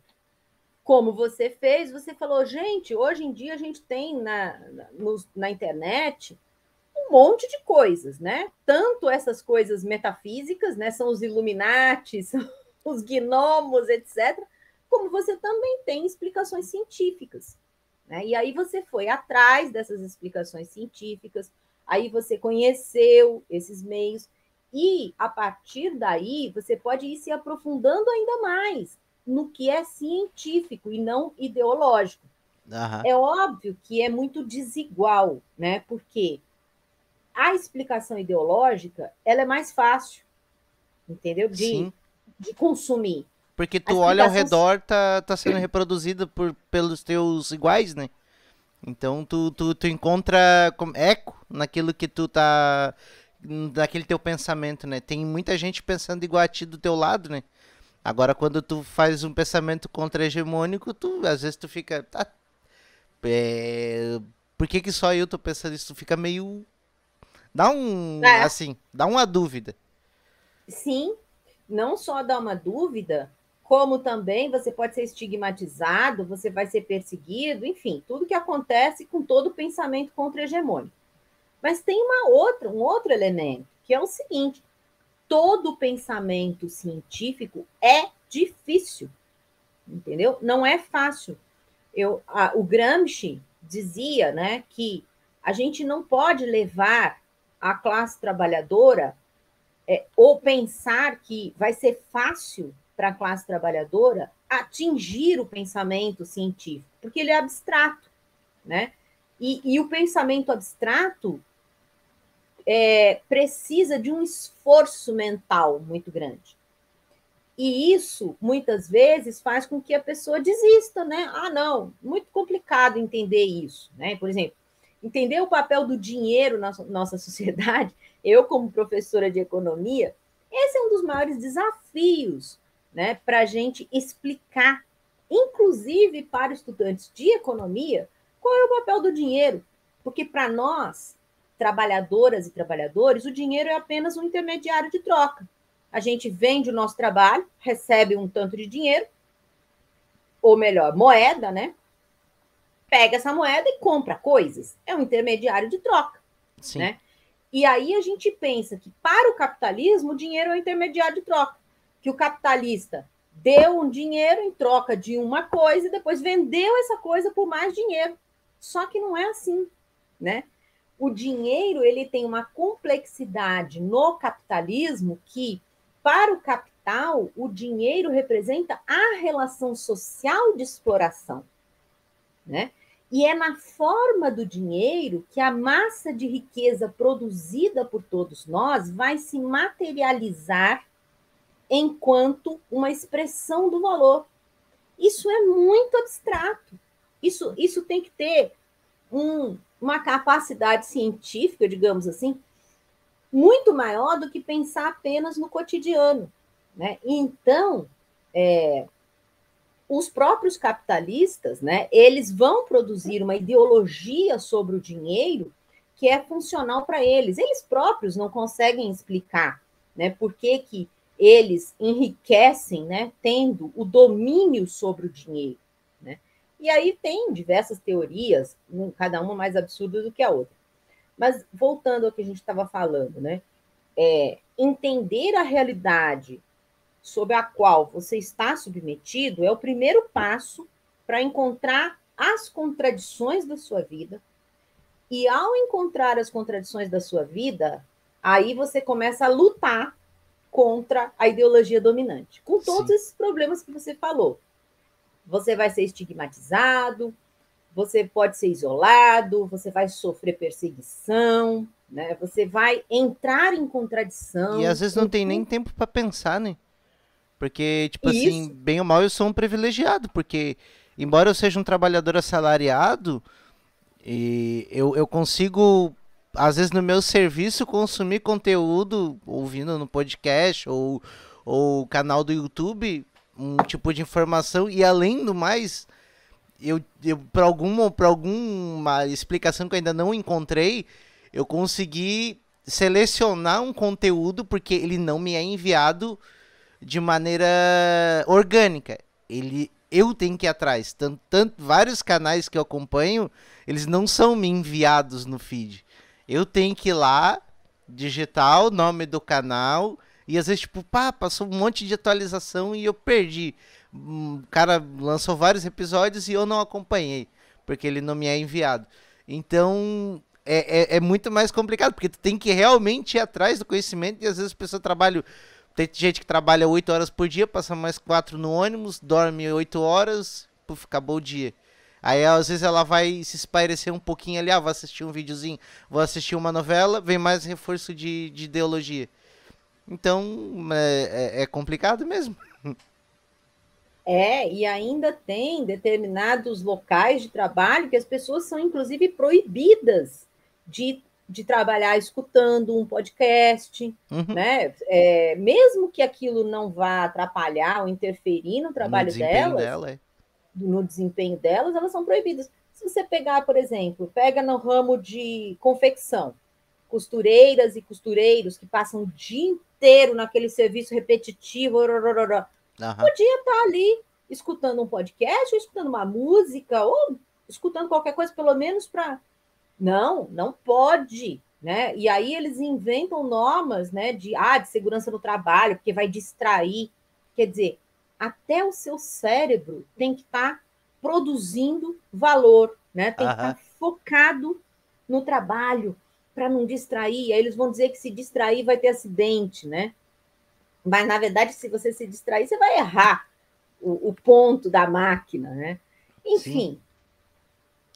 como você fez, você falou, gente, hoje em dia a gente tem na internet um monte de coisas, né? Tanto essas coisas metafísicas, né? São os Illuminati, são os gnomos, etc. Como você também tem explicações científicas. Né? E aí você foi atrás dessas explicações científicas, aí você conheceu esses meios, e a partir daí você pode ir se aprofundando ainda mais no que é científico e não ideológico.
Aham.
É óbvio que é muito desigual, né? Porque a explicação ideológica ela é mais fácil, entendeu?
Sim.
De consumir.
Porque
A
tu olha ao
explicação
redor, tá sendo reproduzida pelos teus iguais, né? Então tu encontra eco naquilo que tu tá. Naquele teu pensamento, né? Tem muita gente pensando igual a ti do teu lado, né? Agora, quando tu faz um pensamento contra-hegemônico, às vezes tu fica. Tá, por que só eu tô pensando isso? Tu fica meio. Dá um.
é,
Assim, dá uma dúvida.
sim, não só dá uma dúvida, como também você pode ser estigmatizado, você vai ser perseguido, enfim, tudo que acontece com todo o pensamento contra-hegemônico. Mas tem um outro elemento, que é o seguinte: todo pensamento científico é difícil, entendeu? Não é fácil. O Gramsci dizia, né, que a gente não pode levar a classe trabalhadora ou pensar que vai ser fácil para a classe trabalhadora atingir o pensamento científico, porque ele é abstrato, né? E o pensamento abstrato precisa de um esforço mental muito grande. E isso, muitas vezes, faz com que a pessoa desista, né? Ah, não, muito complicado entender isso, né? Por exemplo, entender o papel do dinheiro na nossa sociedade, eu, como professora de economia, esse é um dos maiores desafios, né, para a gente explicar, inclusive para estudantes de economia, qual é o papel do dinheiro. Porque para nós, trabalhadoras e trabalhadores, o dinheiro é apenas um intermediário de troca. A gente vende o nosso trabalho, recebe um tanto de dinheiro, ou melhor, moeda, né? Pega essa moeda e compra coisas. É um intermediário de troca,
Sim.
né? E aí a gente pensa que para o capitalismo o dinheiro é um intermediário de troca, que o capitalista deu um dinheiro em troca de uma coisa e depois vendeu essa coisa por mais dinheiro. Só que não é assim, né? O dinheiro ele tem uma complexidade no capitalismo que, para o capital, o dinheiro representa a relação social de exploração, né? E é na forma do dinheiro que a massa de riqueza produzida por todos nós vai se materializar enquanto uma expressão do valor. Isso é muito abstrato. Isso tem que ter uma capacidade científica, digamos assim, muito maior do que pensar apenas no cotidiano, né? Então, os próprios capitalistas, né, eles vão produzir uma ideologia sobre o dinheiro que é funcional para eles. Eles próprios não conseguem explicar, né, por que que eles enriquecem, né, tendo o domínio sobre o dinheiro, né? E aí tem diversas teorias, cada uma mais absurda do que a outra. Mas voltando ao que a gente estava falando, né, entender a realidade sob a qual você está submetido é o primeiro passo para encontrar as contradições da sua vida. E ao encontrar as contradições da sua vida, aí você começa a lutar contra a ideologia dominante, com todos
Sim.
esses problemas que você falou. Você vai ser estigmatizado, você pode ser isolado, você vai sofrer perseguição, né? Você vai entrar em
E
contradição
às vezes não
com
tem nem
tudo
tempo pra pensar, né? Porque, tipo assim,
isso.
bem ou mal eu sou um privilegiado, porque embora eu seja um trabalhador assalariado, eu consigo, às vezes no meu serviço, consumir conteúdo ouvindo no podcast ou canal do YouTube, um tipo de informação, e além do mais, eu por alguma explicação que eu ainda não encontrei, eu consegui selecionar um conteúdo porque ele não me é enviado de maneira orgânica. Eu tenho que ir atrás. Vários canais que eu acompanho, eles não são me enviados no feed. Eu tenho que ir lá, digitar o nome do canal e às vezes, tipo, pá, passou um monte de atualização e eu perdi. O cara lançou vários episódios e eu não acompanhei, porque ele não me é enviado. Então, é muito mais complicado, porque tu tem que realmente ir atrás do conhecimento e às vezes a pessoa trabalha. Tem gente que trabalha 8 horas por dia, passa mais 4 no ônibus, dorme 8 horas, puf, acabou o dia. Aí às vezes ela vai se espairecer um pouquinho ali, vou assistir um videozinho, vou assistir uma novela, vem mais reforço de ideologia. Então é complicado mesmo.
E ainda tem determinados locais de trabalho que as pessoas são, inclusive, proibidas de trabalhar escutando um podcast,
Uhum.
né? Mesmo que aquilo não vá atrapalhar ou interferir no
No
trabalho
desempenho
delas,
dela, é.
no desempenho delas, elas são proibidas. Se você pegar, por exemplo, pega no ramo de confecção, costureiras e costureiros que passam o dia inteiro naquele serviço repetitivo,
Aham.
podia estar ali escutando um podcast, ou escutando uma música, ou escutando qualquer coisa, pelo menos para. Não, não pode. Né? E aí eles inventam normas, né, de segurança no trabalho, porque vai distrair. Quer dizer, até o seu cérebro tem que estar produzindo valor, né? Tem que
Aham.
estar focado no trabalho para não distrair. Aí eles vão dizer que se distrair vai ter acidente, né? Mas, na verdade, se você se distrair, você vai errar o ponto da máquina, né?
Sim.
Enfim,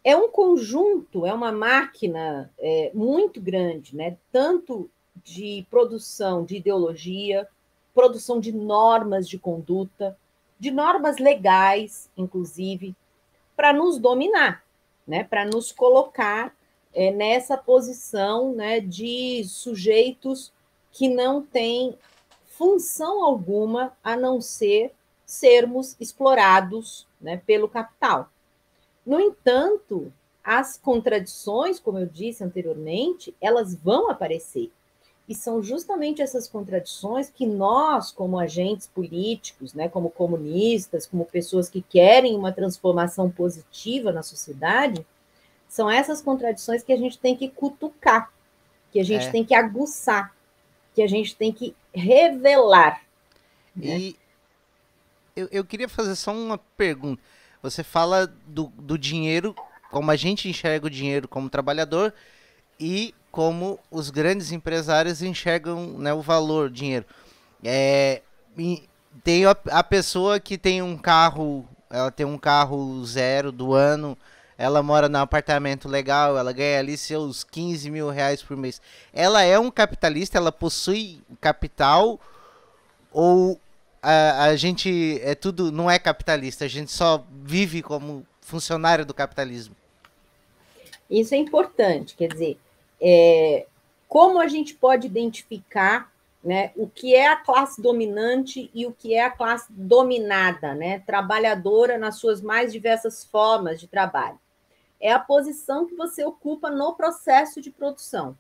é um conjunto, é uma máquina muito grande, né? Tanto de produção de ideologia, produção de normas de conduta, de normas legais, inclusive, para nos dominar, né? Para nos colocar nessa posição, né, de sujeitos que não têm função alguma a não ser sermos explorados, né, pelo capital. No entanto, as contradições, como eu disse anteriormente, elas vão aparecer. E são justamente essas contradições que nós, como agentes políticos, né, como comunistas, como pessoas que querem uma transformação positiva na sociedade, são essas contradições que a gente tem que cutucar, que a gente
É.
tem que aguçar, que a gente tem que revelar, né?
E eu queria fazer só uma pergunta. Você fala do dinheiro, como a gente enxerga o dinheiro como trabalhador e como os grandes empresários enxergam, né, o valor, dinheiro. É, tem a pessoa que tem um carro, ela tem um carro zero do ano, ela mora num apartamento legal, ela ganha ali seus 15 mil reais por mês. Ela é um capitalista, ela possui capital ou a gente é tudo, não é capitalista, a gente só vive como funcionário do capitalismo?
Isso é importante, quer dizer, é, como a gente pode identificar, né, o que é a classe dominante e o que é a classe dominada, né, trabalhadora nas suas mais diversas formas de trabalho. É a posição que você ocupa no processo de produção.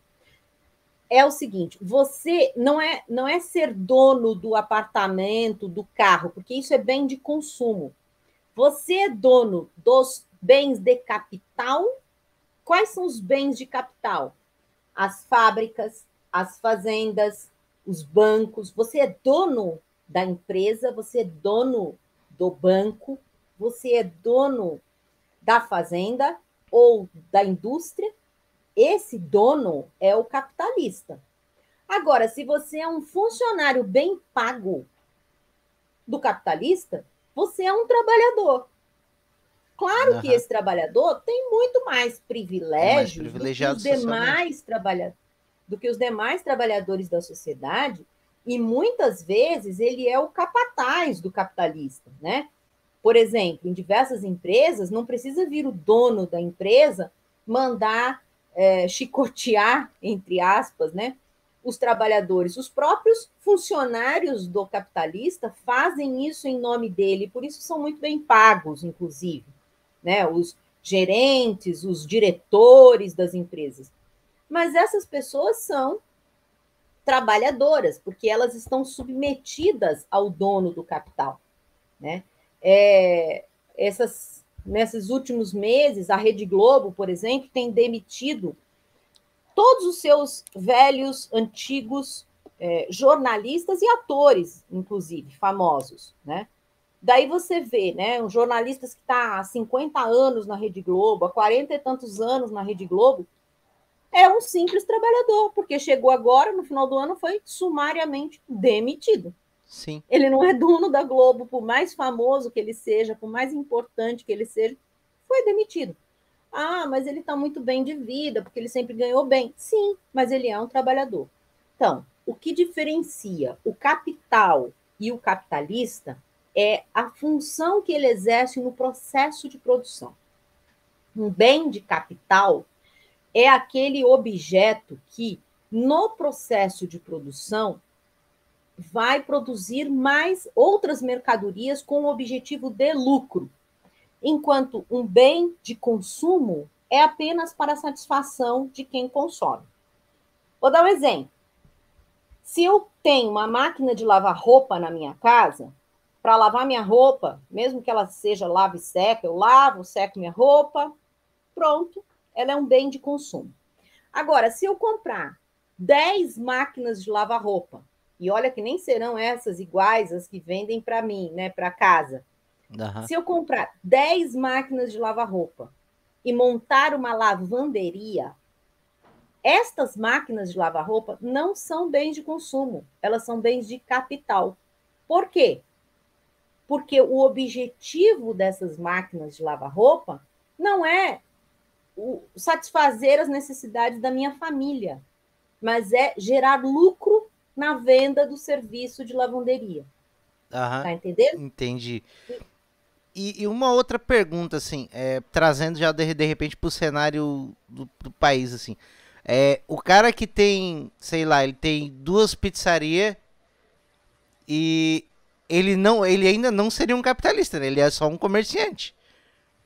É o seguinte, você não é ser dono do apartamento, do carro, porque isso é bem de consumo. Você é dono dos bens de capital. Quais são os bens de capital? As fábricas, as fazendas, os bancos. Você é dono da empresa, você é dono do banco, você é dono da fazenda ou da indústria. Esse dono é o capitalista. Agora, se você é um funcionário bem pago do capitalista, você é um trabalhador. Claro que
Aham.
esse trabalhador tem muito mais
É mais
privilégios
privilegiado socialmente.
do que os demais trabalhadores da sociedade, e muitas vezes ele é o capataz do capitalista, né? Por exemplo, em diversas empresas, não precisa vir o dono da empresa mandar chicotear, entre aspas, né, os trabalhadores. Os próprios funcionários do capitalista fazem isso em nome dele, por isso são muito bem pagos, inclusive, né, os gerentes, os diretores das empresas. Mas essas pessoas são trabalhadoras, porque elas estão submetidas ao dono do capital, né? Nesses últimos meses, a Rede Globo, por exemplo, tem demitido todos os seus velhos, antigos jornalistas e atores, inclusive, famosos, né? Daí você vê, né, um jornalista que está há 50 anos na Rede Globo, há 40 e tantos anos na Rede Globo, é um simples trabalhador, porque chegou agora, no final do ano, foi sumariamente demitido.
Sim.
Ele não é dono da Globo, por mais famoso que ele seja, por mais importante que ele seja, foi demitido. Ah, mas ele está muito bem de vida, porque ele sempre ganhou bem. Sim, mas ele é um trabalhador. Então, o que diferencia o capital e o capitalista é a função que ele exerce no processo de produção. Um bem de capital é aquele objeto que, no processo de produção, vai produzir mais outras mercadorias com o objetivo de lucro, enquanto um bem de consumo é apenas para a satisfação de quem consome. Vou dar um exemplo. Se eu tenho uma máquina de lavar roupa na minha casa, para lavar minha roupa, mesmo que ela seja lava e seca, eu lavo, seco minha roupa, pronto, ela é um bem de consumo. Agora, se eu comprar 10 máquinas de lavar roupa, e olha que nem serão essas iguais as que vendem para mim, né, para casa.
Aham.
Se eu comprar 10 máquinas de lavar roupa e montar uma lavanderia, estas máquinas de lavar roupa não são bens de consumo, elas são bens de capital. Por quê? Porque o objetivo dessas máquinas de lavar roupa não é satisfazer as necessidades da minha família, mas é gerar lucro na venda do serviço de lavanderia.
Aham.
Tá entendendo?
Entendi. E uma outra pergunta, assim, trazendo já de repente pro cenário do país, assim. O cara que tem, sei lá, ele tem duas pizzarias e ele ainda não seria um capitalista, né? Ele é só um comerciante.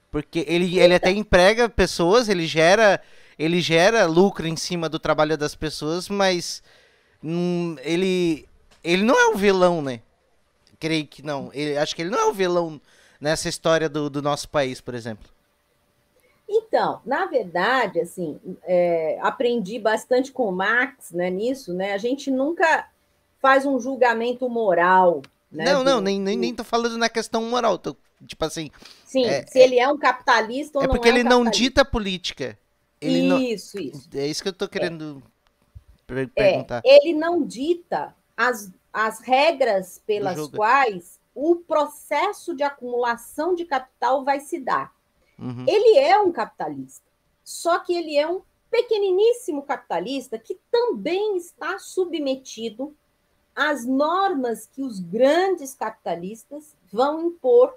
Porque ele até emprega pessoas, ele gera lucro em cima do trabalho das pessoas, mas ele não é um vilão, né? Creio que não. Acho que ele não é um vilão nessa história do nosso país, por exemplo.
Então, na verdade, assim, aprendi bastante com o Marx, né, nisso, né? A gente nunca faz um julgamento moral, né,
Não, não, nem tô falando na questão moral. Tipo assim,
sim, se
é, é,
ele é um capitalista ou
é
não
porque
é um
ele não
capitalista.
dita a política. Ele não.
Isso.
É isso que eu tô querendo perguntar.
Ele não dita as regras
Do
pelas
jogo.
quais o processo de acumulação de capital vai se dar.
Uhum.
Ele é um capitalista, só que ele é um pequeniníssimo capitalista que também está submetido às normas que os grandes capitalistas vão impor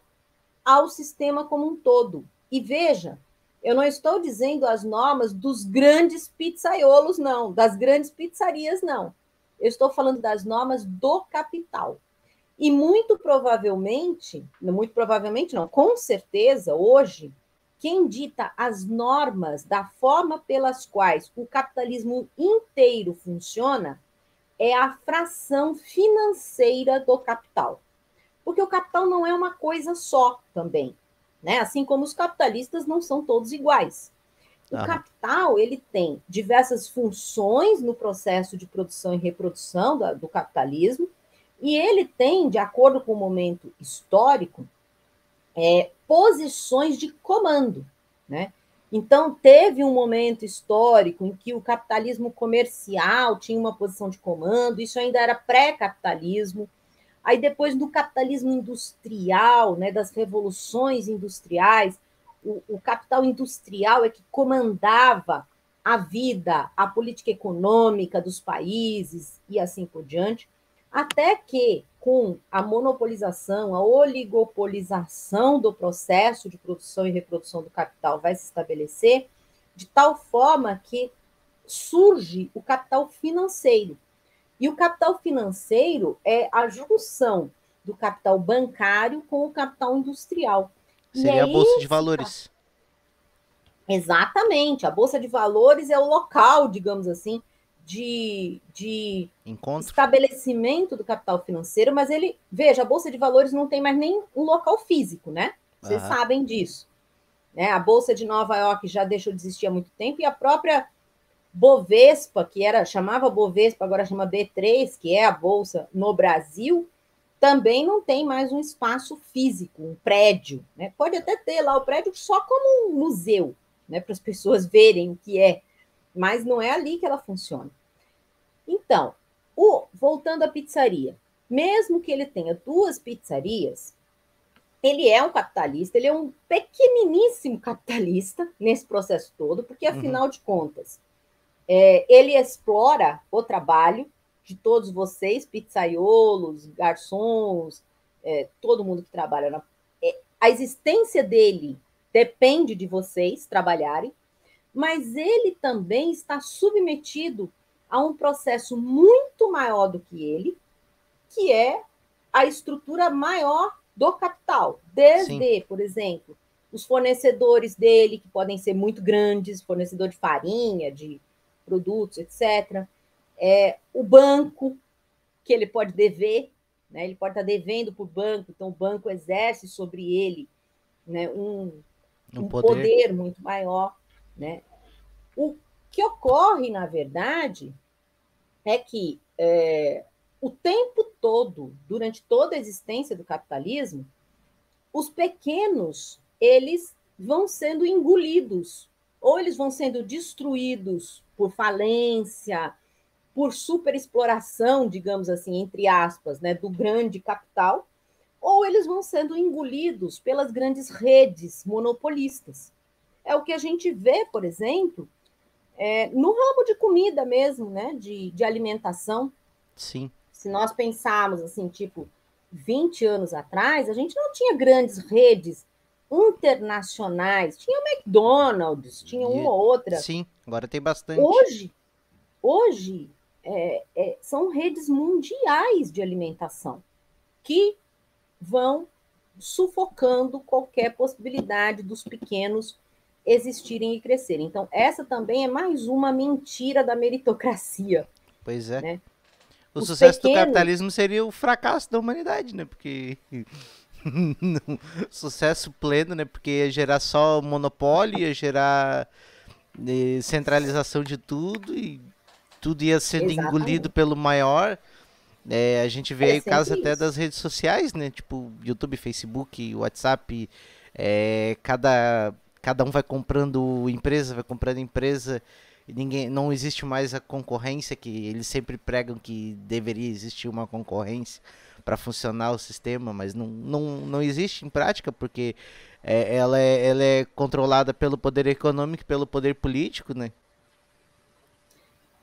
ao sistema como um todo. E veja, eu não estou dizendo as normas dos grandes pizzaiolos, não, das grandes pizzarias, não. Eu estou falando das normas do capital. E muito provavelmente não, com certeza, hoje, quem dita as normas da forma pelas quais o capitalismo inteiro funciona é a fração financeira do capital. Porque o capital não é uma coisa só também, né? Assim como os capitalistas não são todos iguais. O
Aham.
capital ele tem diversas funções no processo de produção e reprodução do capitalismo, e ele tem, de acordo com o momento histórico, posições de comando, né? Então, teve um momento histórico em que o capitalismo comercial tinha uma posição de comando, isso ainda era pré-capitalismo. Aí, depois do capitalismo industrial, né, das revoluções industriais, o capital industrial é que comandava a vida, a política econômica dos países e assim por diante, até que, com a monopolização, a oligopolização do processo de produção e reprodução do capital vai se estabelecer, de tal forma que surge o capital financeiro. E o capital financeiro é a junção do capital bancário com o capital industrial. E
Seria
é
a bolsa de
esse
valores.
exatamente, a Bolsa de Valores é o local, digamos assim, de
Encontro.
estabelecimento do capital financeiro, mas ele, veja, a Bolsa de Valores não tem mais nem um local físico, né? Vocês
Aham.
sabem disso. Né? A Bolsa de Nova York já deixou de existir há muito tempo, e a própria Bovespa, que chamava Bovespa, agora chama B3, que é a Bolsa no Brasil, também não tem mais um espaço físico, um prédio. Né? Pode até ter lá o prédio só como um museu, né? Para as pessoas verem o que é, mas não é ali que ela funciona. Então, voltando à pizzaria, mesmo que ele tenha duas pizzarias, ele é um capitalista, ele é um pequeniníssimo capitalista nesse processo todo, porque,
Uhum.
afinal de contas, ele explora o trabalho de todos vocês, pizzaiolos, garçons, todo mundo que trabalha. A existência dele depende de vocês trabalharem, mas ele também está submetido a um processo muito maior do que ele, que é a estrutura maior do capital.
Sim.
Desde, por exemplo, os fornecedores dele, que podem ser muito grandes, fornecedor de farinha, de produtos, etc. O banco, que ele pode dever, né? Ele pode estar devendo para o banco, então o banco exerce sobre ele, né,
O
um
poder.
poder muito maior. Né? O que ocorre, na verdade, é que o tempo todo, durante toda a existência do capitalismo, os pequenos eles vão sendo engolidos, ou eles vão sendo destruídos por falência, por superexploração, digamos assim, entre aspas, né, do grande capital, ou eles vão sendo engolidos pelas grandes redes monopolistas. É o que a gente vê, por exemplo, no ramo de comida mesmo, né, de alimentação.
Sim.
Se nós pensarmos assim, tipo, 20 anos atrás, a gente não tinha grandes redes internacionais. Tinha o McDonald's, tinha uma
E,
ou outra.
sim, agora tem bastante.
Hoje, hoje são redes mundiais de alimentação que vão sufocando qualquer possibilidade dos pequenos existirem e crescerem. Então, essa também é mais uma mentira da meritocracia,
Pois é.
né?
O
Os
sucesso do
pequenos,
capitalismo seria o fracasso da humanidade, né? Porque sucesso pleno, né? Porque ia gerar só monopólio, ia gerar centralização de tudo e tudo ia sendo engolido
exatamente,
pelo maior. A gente vê
é
aí o caso
sempre
até
isso.
das redes sociais, né? Tipo, YouTube, Facebook, WhatsApp. Cada um vai comprando empresa, e ninguém, não existe mais a concorrência que eles sempre pregam que deveria existir uma concorrência para funcionar o sistema, mas não existe em prática porque ela é controlada pelo poder econômico, e pelo poder político, né?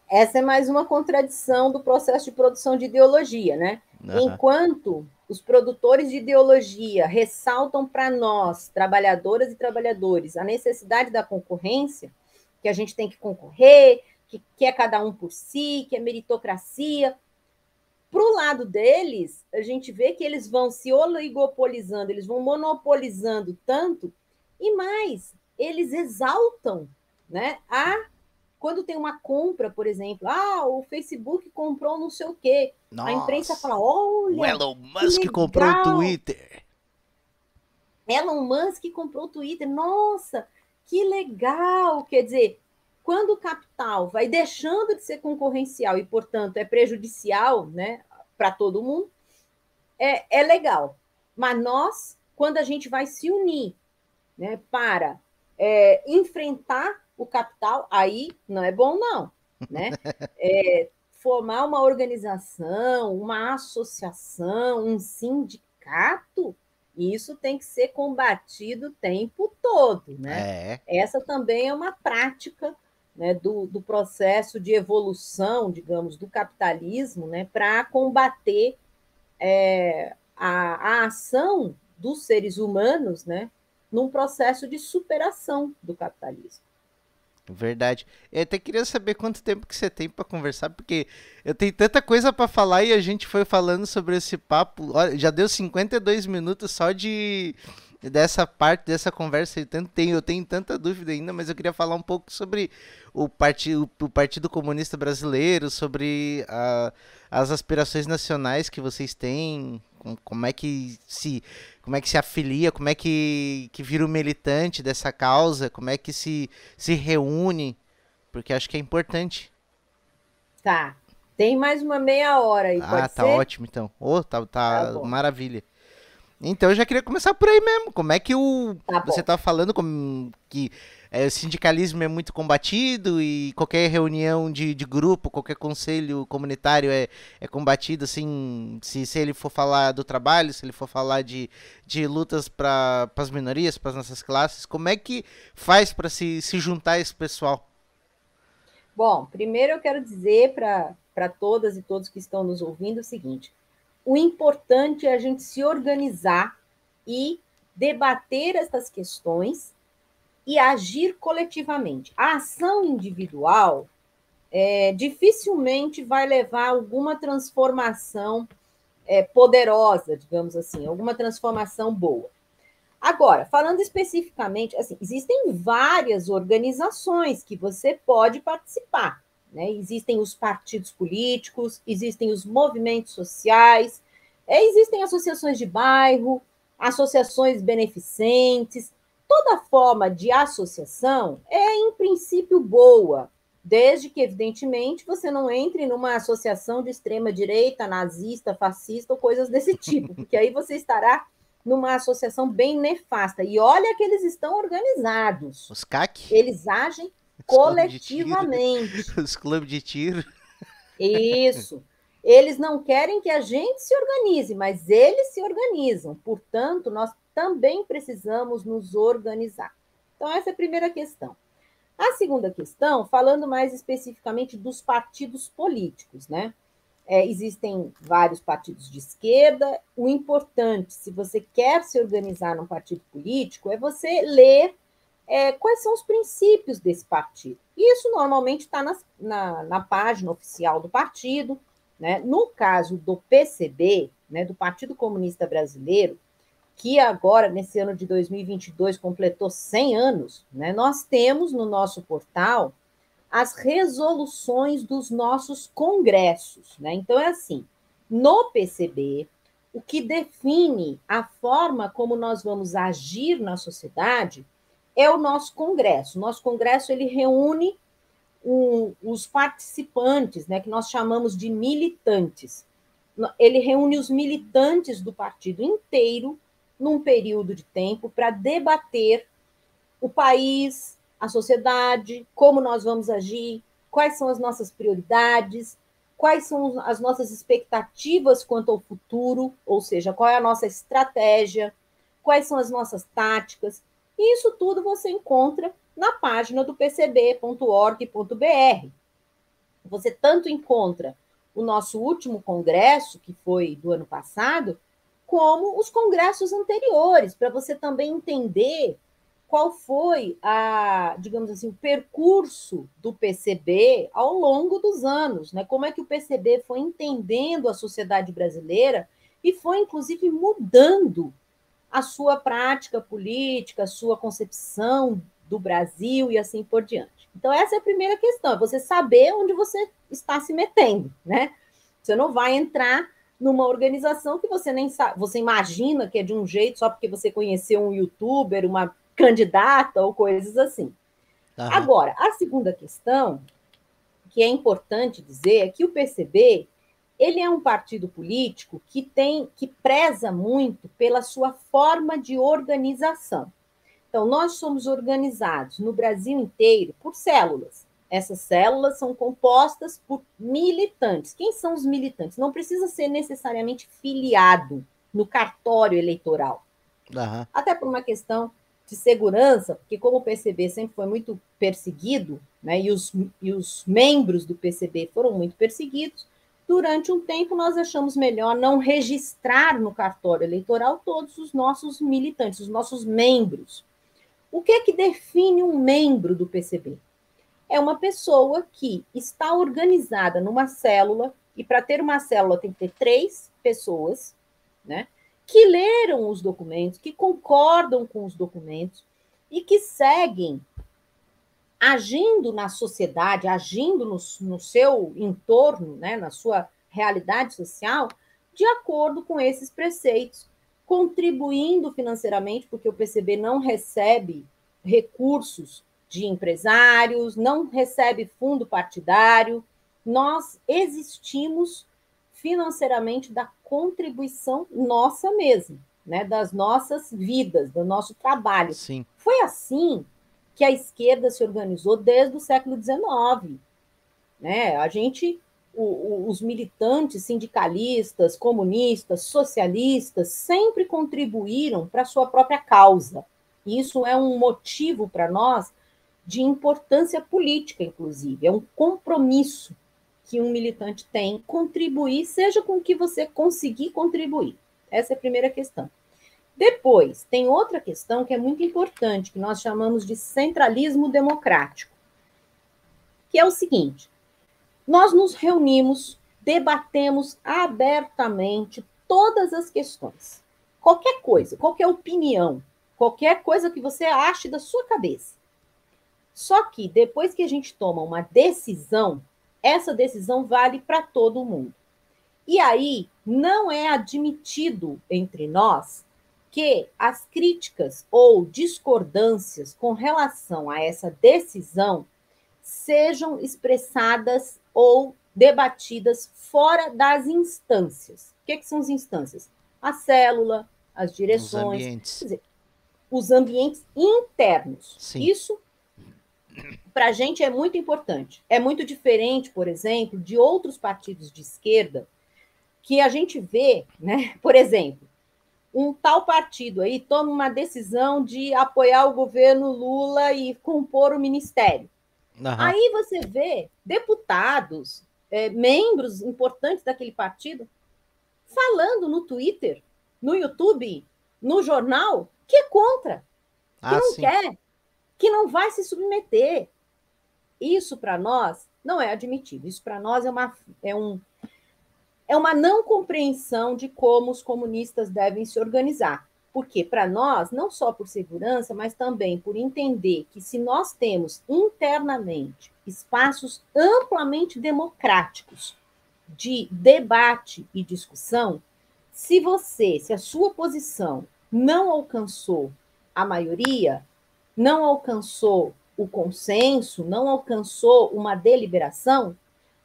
Essa é mais uma contradição do processo de produção de ideologia, né?
Aham.
Enquanto os produtores de ideologia ressaltam para nós, trabalhadoras e trabalhadores, a necessidade da concorrência, que a gente tem que concorrer, que é cada um por si, que é meritocracia. Para o lado deles, a gente vê que eles vão se oligopolizando, eles vão monopolizando tanto, e mais, eles exaltam, né, quando tem uma compra, por exemplo, o Facebook comprou não sei o quê. A imprensa
Nossa,
fala:
o
olha,
Elon
que
Musk comprou o
legal,
Twitter.
Elon Musk comprou o Twitter. Nossa, que legal. Quer dizer, quando o capital vai deixando de ser concorrencial e, portanto, é prejudicial, né, para todo mundo, é legal. Mas nós, quando a gente vai se unir, né, para enfrentar o capital, aí não é bom, não. Né? Formar uma organização, uma associação, um sindicato, isso tem que ser combatido o tempo todo. Né?
É,
Essa também é uma prática, né, do processo de evolução, digamos, do capitalismo, né, para combater a ação dos seres humanos, né, num processo de superação do capitalismo.
verdade. Eu até queria saber quanto tempo que você tem pra conversar, porque eu tenho tanta coisa pra falar e a gente foi falando sobre esse papo. Olha, já deu 52 minutos só de dessa parte dessa conversa. Eu tenho tanta dúvida ainda, mas eu queria falar um pouco sobre o Partido Comunista Brasileiro, sobre as aspirações nacionais que vocês têm, como é que se afilia, que vira um militante dessa causa, como é que se reúne, porque acho que é importante.
Tá. Tem mais uma meia hora aí,
Ah,
pode
tá
ser?
ótimo então. Ô,
Tá
tá
bom.
maravilha. Então eu já queria começar por aí mesmo. Como é que
Tá
você
bom.
tá falando que o sindicalismo é muito combatido e qualquer reunião de grupo, qualquer conselho comunitário é combatido, assim, se ele for falar do trabalho, se ele for falar de lutas para as minorias, para as nossas classes, como é que faz para se juntar a esse pessoal?
Bom, primeiro eu quero dizer para todas e todos que estão nos ouvindo o seguinte: o importante é a gente se organizar e debater essas questões e agir coletivamente. A ação individual dificilmente vai levar a alguma transformação poderosa, digamos assim, alguma transformação boa. Agora, falando especificamente, assim, existem várias organizações que você pode participar. Né? Existem os partidos políticos, existem os movimentos sociais, existem associações de bairro, associações beneficentes. Toda forma de associação é, em princípio, boa, desde que, evidentemente, você não entre numa associação de extrema-direita, nazista, fascista ou coisas desse tipo, porque aí você estará numa associação bem nefasta. E olha que eles estão organizados.
Os CAC?
Eles agem
Os clubes de tiro?
coletivamente.
Os clubes de tiro?
Isso. Eles não querem que a gente se organize, mas eles se organizam. Portanto, nós também precisamos nos organizar. Então, essa é a primeira questão. A segunda questão, falando mais especificamente dos partidos políticos, né? Existem vários partidos de esquerda. O importante, se você quer se organizar num partido político, é você ler quais são os princípios desse partido. Isso normalmente está na página oficial do partido. Né? No caso do PCB, né, do Partido Comunista Brasileiro, que agora, nesse ano de 2022, completou 100 anos, né, nós temos no nosso portal as resoluções dos nossos congressos. Né? Então, é assim, no PCB, o que define a forma como nós vamos agir na sociedade é o nosso congresso. O nosso congresso, ele reúne os participantes, né, que nós chamamos de militantes. Ele reúne os militantes do partido inteiro num período de tempo para debater o país, a sociedade, como nós vamos agir, quais são as nossas prioridades, quais são as nossas expectativas quanto ao futuro, ou seja, qual é a nossa estratégia, quais são as nossas táticas. E isso tudo você encontra na página do pcb.org.br. Você tanto encontra o nosso último congresso, que foi do ano passado, como os congressos anteriores, para você também entender qual foi digamos assim, o percurso do PCB ao longo dos anos, né? Como é que o PCB foi entendendo a sociedade brasileira e foi, inclusive, mudando a sua prática política, a sua concepção do Brasil e assim por diante. Então, essa é a primeira questão, é você saber onde você está se metendo, né? Você não vai entrar numa organização que você nem sabe, você imagina que é de um jeito só porque você conheceu um youtuber, uma candidata ou coisas assim.
Aham.
Agora, a segunda questão, que é importante dizer, é que o PCB ele é um partido político que preza muito pela sua forma de organização. Então, nós somos organizados no Brasil inteiro por células. Essas células são compostas por militantes. Quem são os militantes? Não precisa ser necessariamente filiado no cartório eleitoral.
Aham.
Até por uma questão de segurança, porque como o PCB sempre foi muito perseguido, né, e os membros do PCB foram muito perseguidos, durante um tempo nós achamos melhor não registrar no cartório eleitoral todos os nossos militantes, os nossos membros. O que é que define um membro do PCB? É uma pessoa que está organizada numa célula, e para ter uma célula tem que ter 3 pessoas, né, que leram os documentos, que concordam com os documentos e que seguem agindo na sociedade, agindo no seu entorno, né, na sua realidade social, de acordo com esses preceitos, contribuindo financeiramente, porque o PCB não recebe recursos de empresários, não recebe fundo partidário, nós existimos financeiramente da contribuição nossa mesmo, né, das nossas vidas, do nosso trabalho.
Sim.
Foi assim que a esquerda se organizou desde o século XIX. Né? Os militantes sindicalistas, comunistas, socialistas, sempre contribuíram para a sua própria causa. Isso é um motivo para nós de importância política, inclusive. É um compromisso que um militante tem, contribuir, seja com o que você conseguir contribuir. Essa é a primeira questão. Depois, tem outra questão que é muito importante, que nós chamamos de centralismo democrático, que é o seguinte: nós nos reunimos, debatemos abertamente todas as questões. Qualquer coisa, qualquer opinião, qualquer coisa que você ache da sua cabeça. Só que depois que a gente toma uma decisão, essa decisão vale para todo mundo. E aí não é admitido entre nós que as críticas ou discordâncias com relação a essa decisão sejam expressadas ou debatidas fora das instâncias. O que são as instâncias? A célula, as
Os
direções,
ambientes.
quer dizer, os ambientes internos.
Sim.
Isso, para a gente, é muito importante. É muito diferente, por exemplo, de outros partidos de esquerda, que a gente vê, né? Por exemplo, um tal partido aí toma uma decisão de apoiar o governo Lula e compor o ministério.
Aham.
Aí você vê deputados membros importantes daquele partido falando no Twitter, no YouTube, no jornal, que é contra, que não
sim.
quer, que não vai se submeter. Isso para nós não é admitido. Isso para nós é uma não compreensão de como os comunistas devem se organizar. Porque para nós, não só por segurança, mas também por entender que se nós temos internamente espaços amplamente democráticos de debate e discussão, se a sua posição não alcançou a maioria, não alcançou o consenso, não alcançou uma deliberação,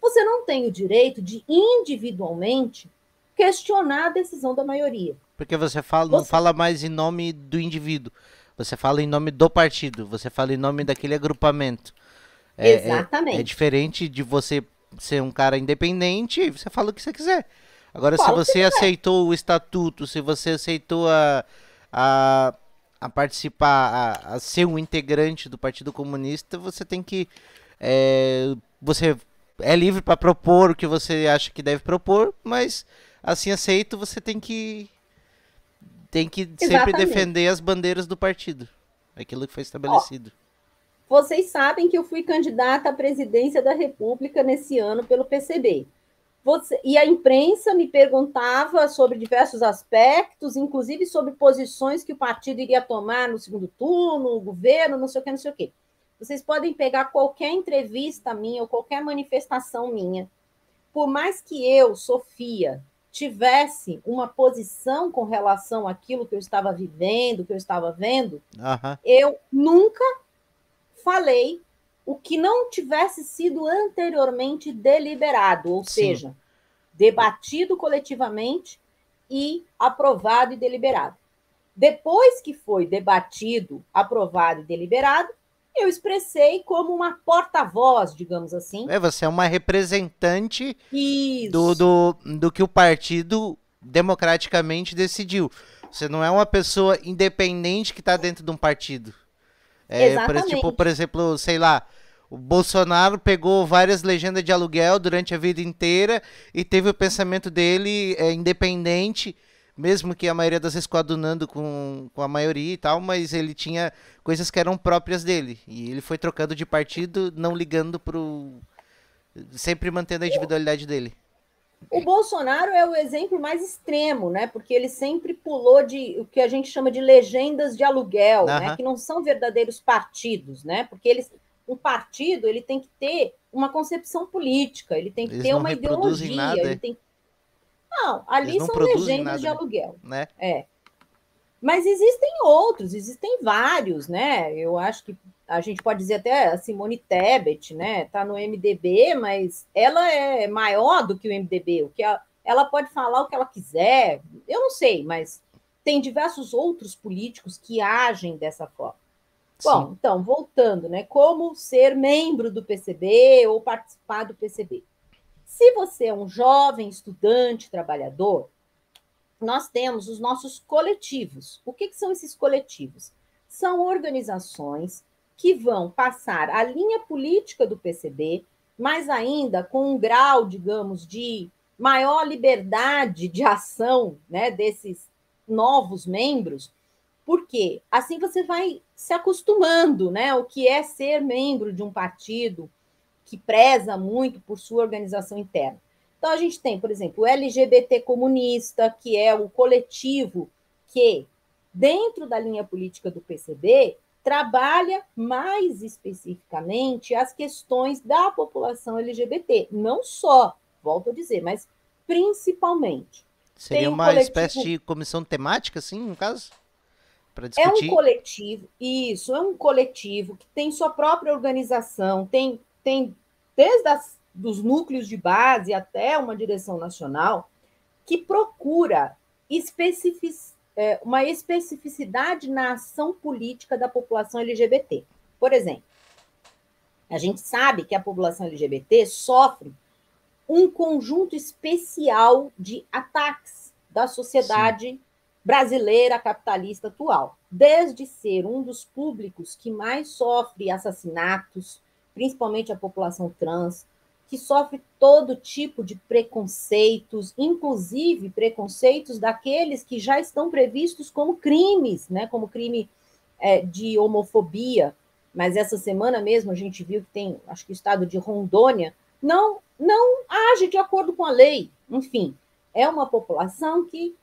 você não tem o direito de individualmente questionar a decisão da maioria.
Porque você fala, não
Você...
fala mais em nome do indivíduo. Você fala em nome do partido. Você fala em nome daquele agrupamento. É
Exatamente.
diferente de você ser um cara independente e você fala o que você quiser. Agora, se
Fala o que você
você
quiser.
aceitou o estatuto, se você aceitou a, a participar, a ser um integrante do Partido Comunista, você tem que. Você é livre para propor o que você acha que deve propor, mas assim aceito, você tem que sempre
Exatamente.
defender as bandeiras do partido. Aquilo que foi
Ó,
estabelecido.
vocês sabem que eu fui candidata à presidência da República nesse ano pelo PCB. E a imprensa me perguntava sobre diversos aspectos, inclusive sobre posições que o partido iria tomar no segundo turno, o governo, não sei o que, não sei o que. Vocês podem pegar qualquer entrevista minha ou qualquer manifestação minha. Por mais que eu, Sofia, tivesse uma posição com relação àquilo que eu estava vivendo, que eu estava vendo,
Aham.
eu nunca falei o que não tivesse sido anteriormente deliberado, ou
Sim.
seja, debatido coletivamente e aprovado e deliberado. Depois que foi debatido, aprovado e deliberado, eu expressei como uma porta-voz, digamos assim.
Você é uma representante do,
Isso,
do, do que o partido democraticamente decidiu. Você não é uma pessoa independente que está dentro de um partido. Por
exatamente.
exemplo, sei lá, o Bolsonaro pegou várias legendas de aluguel durante a vida inteira e teve o pensamento dele independente, mesmo que a maioria das vezes coadunando com a maioria e tal, mas ele tinha coisas que eram próprias dele. E ele foi trocando de partido, não ligando pro. Sempre mantendo a individualidade dele.
O Bolsonaro é o exemplo mais extremo, né? Porque ele sempre pulou de o que a gente chama de legendas de aluguel, né?
Aham.
Que não são verdadeiros partidos, né? Porque um partido ele tem que ter uma concepção política, ele tem que
Eles
ter
não
uma
reproduzem
ideologia,
nada,
ele tem. Não,
eles
ali
não
são
produzem
legendas de
nada, né?
aluguel.
Né?
É. Mas existem outros, existem vários, né? Eu acho que a gente pode dizer até a Simone Tebet, né? Está no MDB, mas ela é maior do que o MDB. Ela pode falar o que ela quiser, eu não sei, mas tem diversos outros políticos que agem dessa forma.
Sim.
Bom, então, voltando, né? Como ser membro do PCB ou participar do PCB? Se você é um jovem estudante trabalhador, nós temos os nossos coletivos. O que são esses coletivos? São organizações que vão passar a linha política do PCB, mas ainda com um grau, digamos, de maior liberdade de ação, né, desses novos membros, porque assim você vai se acostumando, né, o que é ser membro de um partido que preza muito por sua organização interna. Então, a gente tem, por exemplo, o LGBT comunista, que é o coletivo que, dentro da linha política do PCB, trabalha mais especificamente as questões da população LGBT. Não só, volto a dizer, mas principalmente.
Seria
Tem o
uma espécie
coletivo.
de comissão temática, assim, no caso? Para
É um
discutir.
coletivo, isso, é um coletivo que tem sua própria organização, tem desde dos núcleos de base até uma direção nacional, que procura uma especificidade na ação política da população LGBT. Por exemplo, a gente sabe que a população LGBT sofre um conjunto especial de ataques da
Sim.
sociedade brasileira capitalista atual, desde ser um dos públicos que mais sofre assassinatos, principalmente a população trans, que sofre todo tipo de preconceitos, inclusive preconceitos daqueles que já estão previstos como crimes, né? Como crime de homofobia. Mas essa semana mesmo a gente viu que tem, acho que o estado de Rondônia não age de acordo com a lei. Enfim, é uma população que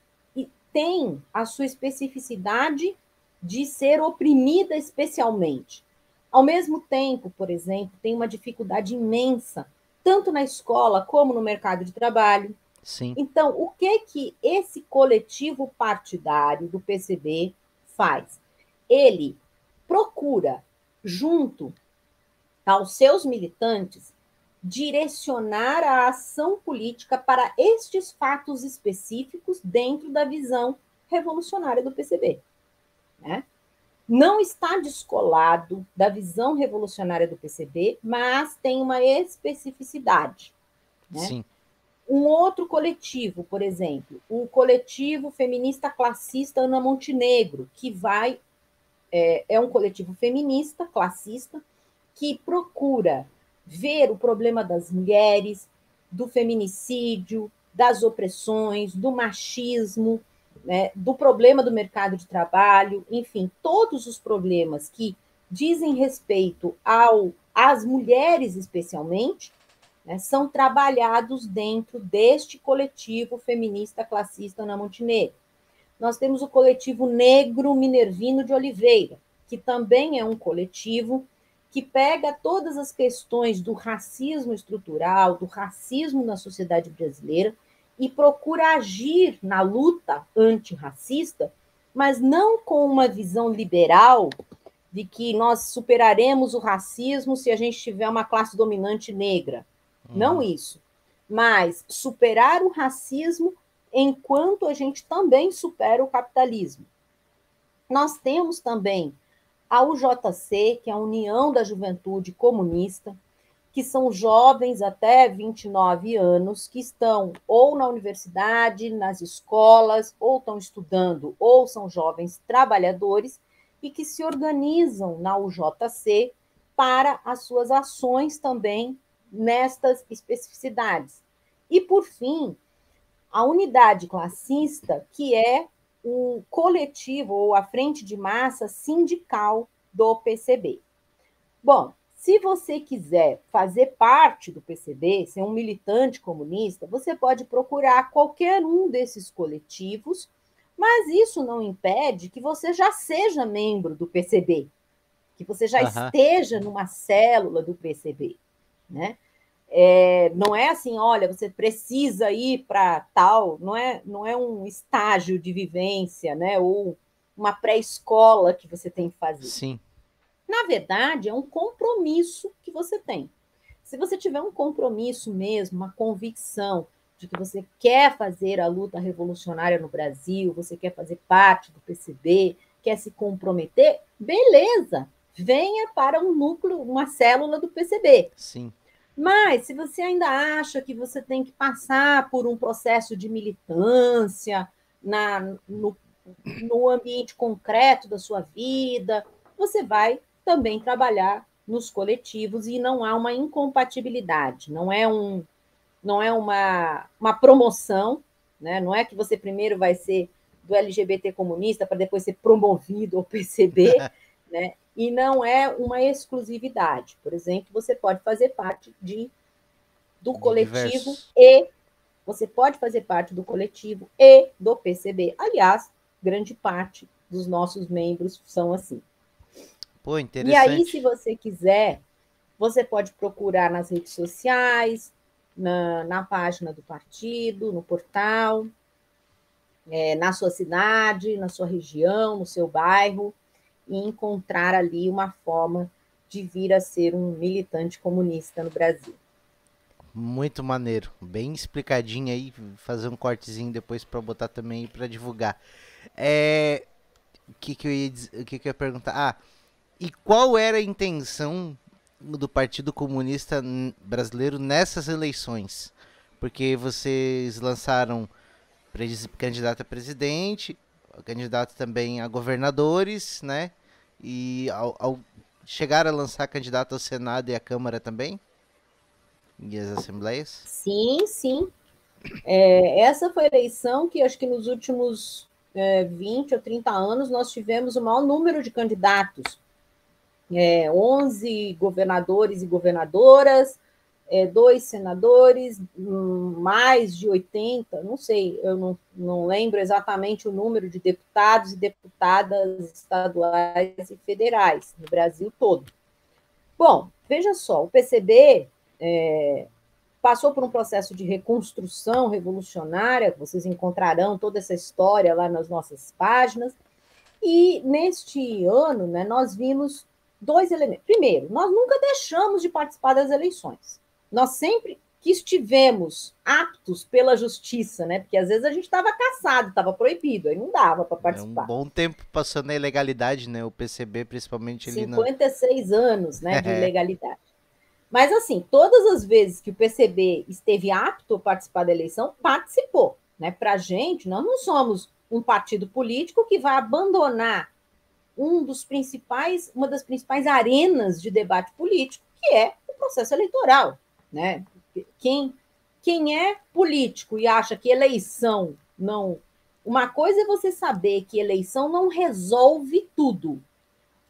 tem a sua especificidade de ser oprimida especialmente. Ao mesmo tempo, por exemplo, tem uma dificuldade imensa, tanto na escola como no mercado de trabalho.
Sim.
Então, o que esse coletivo partidário do PCB faz? Ele procura, junto aos seus militantes, direcionar a ação política para estes fatos específicos dentro da visão revolucionária do PCB. Né? Não está descolado da visão revolucionária do PCB, mas tem uma especificidade. Né?
Sim.
Um outro coletivo, por exemplo, o coletivo feminista classista Ana Montenegro, que é um coletivo feminista classista que procura ver o problema das mulheres, do feminicídio, das opressões, do machismo, né, do problema do mercado de trabalho, enfim, todos os problemas que dizem respeito às mulheres especialmente, né, são trabalhados dentro deste coletivo feminista classista Ana Montenegro. Nós temos o coletivo Negro Minervino de Oliveira, que também é um coletivo que pega todas as questões do racismo estrutural, do racismo na sociedade brasileira e procura agir na luta antirracista, mas não com uma visão liberal de que nós superaremos o racismo se a gente tiver uma classe dominante negra. Não isso. Mas superar o racismo enquanto a gente também supera o capitalismo. Nós temos também a UJC, que é a União da Juventude Comunista, que são jovens até 29 anos que estão ou na universidade, nas escolas, ou estão estudando, ou são jovens trabalhadores e que se organizam na UJC para as suas ações também nestas especificidades. E, por fim, a unidade classista, que é o coletivo ou a frente de massa sindical do PCB. Bom, se você quiser fazer parte do PCB, ser um militante comunista, você pode procurar qualquer um desses coletivos, mas isso não impede que você já seja membro do PCB, que você já esteja numa célula do PCB, né? Não é assim, olha, você precisa ir para tal, não é um estágio de vivência, né? Ou uma pré-escola que você tem que fazer.
Sim.
Na verdade, é um compromisso que você tem. Se você tiver um compromisso mesmo, uma convicção de que você quer fazer a luta revolucionária no Brasil, você quer fazer parte do PCB, quer se comprometer, beleza, venha para um núcleo, uma célula do PCB.
Sim.
Mas, se você ainda acha que você tem que passar por um processo de militância no ambiente concreto da sua vida, você vai também trabalhar nos coletivos e não há uma incompatibilidade, não é uma promoção, né? Não é que você primeiro vai ser do LGBT comunista para depois ser promovido ao PCB, né? E não é uma exclusividade. Por exemplo, você pode fazer parte do coletivo
diversos.
e você pode fazer parte do coletivo e do PCB. Aliás, grande parte dos nossos membros são assim.
Pô,
E aí,
interessante.
se você quiser, você pode procurar nas redes sociais, na página do partido, no portal, na sua cidade, na sua região, no seu bairro, e encontrar ali uma forma de vir a ser um militante comunista no Brasil.
Muito maneiro, bem explicadinho aí, fazer um cortezinho depois para botar também para divulgar. O que eu ia perguntar? E qual era a intenção do Partido Comunista Brasileiro nessas eleições? Porque vocês lançaram candidato a presidente, candidato também a governadores, né? E ao chegar a lançar candidato ao Senado e à Câmara também? E as assembleias?
Sim, sim. Essa foi a eleição que acho que nos últimos 20 ou 30 anos nós tivemos o maior número de candidatos. 11 governadores e governadoras, 2 senadores, mais de 80, não sei, eu não lembro exatamente o número de deputados e deputadas estaduais e federais no Brasil todo. Bom, veja só, o PCB passou por um processo de reconstrução revolucionária, vocês encontrarão toda essa história lá nas nossas páginas, e neste ano, né, nós vimos 2 elementos. Primeiro, nós nunca deixamos de participar das eleições. Nós sempre que estivemos aptos pela justiça, né? Porque às vezes a gente estava caçado, estava proibido, aí não dava para
É um
participar.
bom tempo passando a ilegalidade, né? O PCB, principalmente ali na.
56 anos, né, de ilegalidade. Mas, assim, todas as vezes que o PCB esteve apto a participar da eleição, participou. Né? Para a gente, nós não somos um partido político que vai abandonar uma das principais arenas de debate político, que é o processo eleitoral. Né? Quem é político e acha que eleição não. Uma coisa é você saber que eleição não resolve tudo.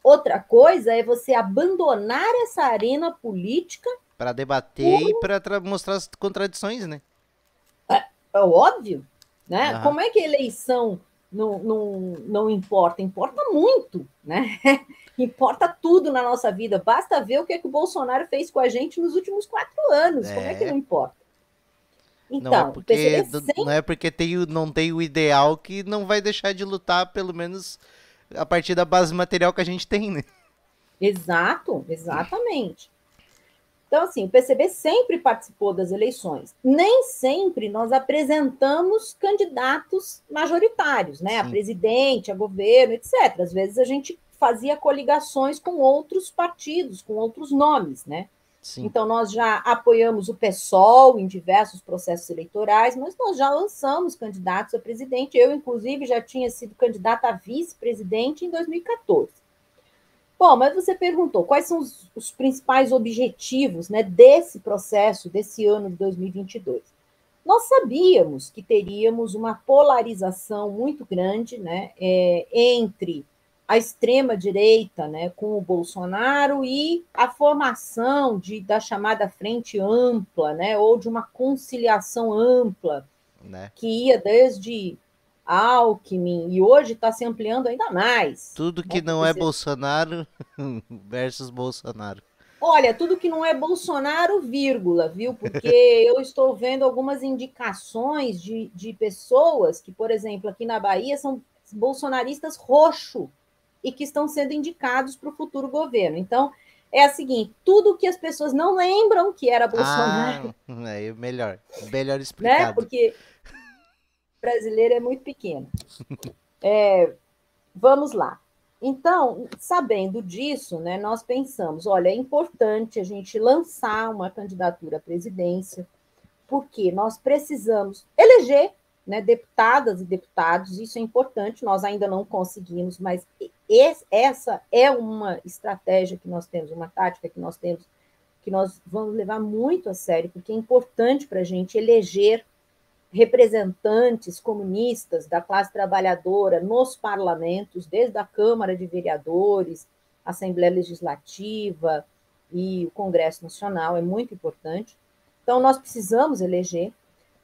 Outra coisa é você abandonar essa arena política.
Para debater e para mostrar as contradições, né?
É óbvio, né?
Uhum.
Como é que a eleição não importa? Importa muito, né? Importa tudo na nossa vida. Basta ver o que o Bolsonaro fez com a gente nos últimos 4 anos. Como é que não importa? Então, o PCB
não é porque não tem o ideal que não vai deixar de lutar, pelo menos a partir da base material que a gente tem, né?
Exato, exatamente. Então, assim, o PCB sempre participou das eleições. Nem sempre nós apresentamos candidatos majoritários, né? A presidente, a governo, etc. Às vezes a gente fazia coligações com outros partidos, com outros nomes, né? Sim. Então, nós já apoiamos o PSOL em diversos processos eleitorais, mas nós já lançamos candidatos a presidente. Eu, inclusive, já tinha sido candidata a vice-presidente em 2014. Bom, mas você perguntou quais são os principais objetivos, né, desse processo, desse ano de 2022. Nós sabíamos que teríamos uma polarização muito grande, né, entre a extrema-direita, né, com o Bolsonaro, e a formação da chamada frente ampla, né, ou de uma conciliação ampla, né, que ia desde Alckmin, e hoje está se ampliando ainda mais.
Tudo que não é Bolsonaro versus Bolsonaro.
Olha, tudo que não é Bolsonaro, vírgula, viu? Porque eu estou vendo algumas indicações de pessoas que, por exemplo, aqui na Bahia, são bolsonaristas roxo e que estão sendo indicados para o futuro governo. Então, é a seguinte, tudo que as pessoas não lembram que era Bolsonaro...
melhor explicado.
Né? Porque o brasileiro é muito pequeno. Vamos lá. Então, sabendo disso, né, nós pensamos, olha, é importante a gente lançar uma candidatura à presidência, porque nós precisamos eleger, né, deputadas e deputados, isso é importante, nós ainda não conseguimos, mas essa é uma estratégia que nós temos, uma tática que nós temos, que nós vamos levar muito a sério, porque é importante para a gente eleger representantes comunistas da classe trabalhadora nos parlamentos, desde a Câmara de Vereadores, Assembleia Legislativa e o Congresso Nacional, é muito importante. Então, nós precisamos eleger,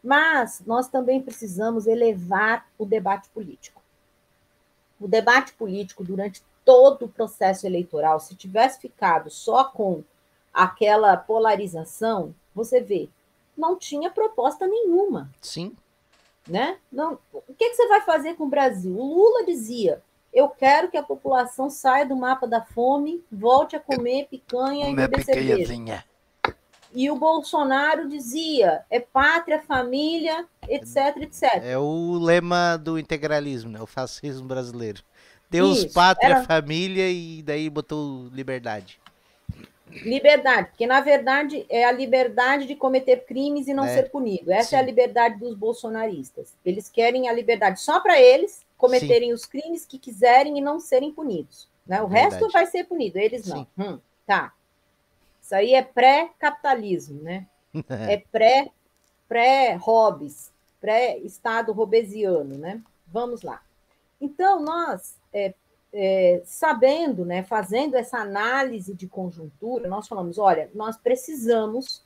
mas nós também precisamos elevar o debate político. O debate político, durante todo o processo eleitoral, se tivesse ficado só com aquela polarização, você vê, não tinha proposta nenhuma.
Sim.
Né? Não, o que você vai fazer com o Brasil? O Lula dizia, eu quero que a população saia do mapa da fome, volte a comer picanha e beber cerveja. E o Bolsonaro dizia, é pátria, família, etc, etc.
É o lema do integralismo, né? O fascismo brasileiro. Deus, pátria, família e daí botou liberdade.
Liberdade, porque na verdade é a liberdade de cometer crimes e não ser punido. Essa é a liberdade dos bolsonaristas. Eles querem a liberdade só para eles cometerem os crimes que quiserem e não serem punidos. Né? O resto vai ser punido, eles não. Tá. Isso aí é pré-capitalismo, né? É pré-Hobbes, pré-Estado hobbesiano, né? Vamos lá. Então, nós, sabendo, né, fazendo essa análise de conjuntura, nós falamos, olha, nós precisamos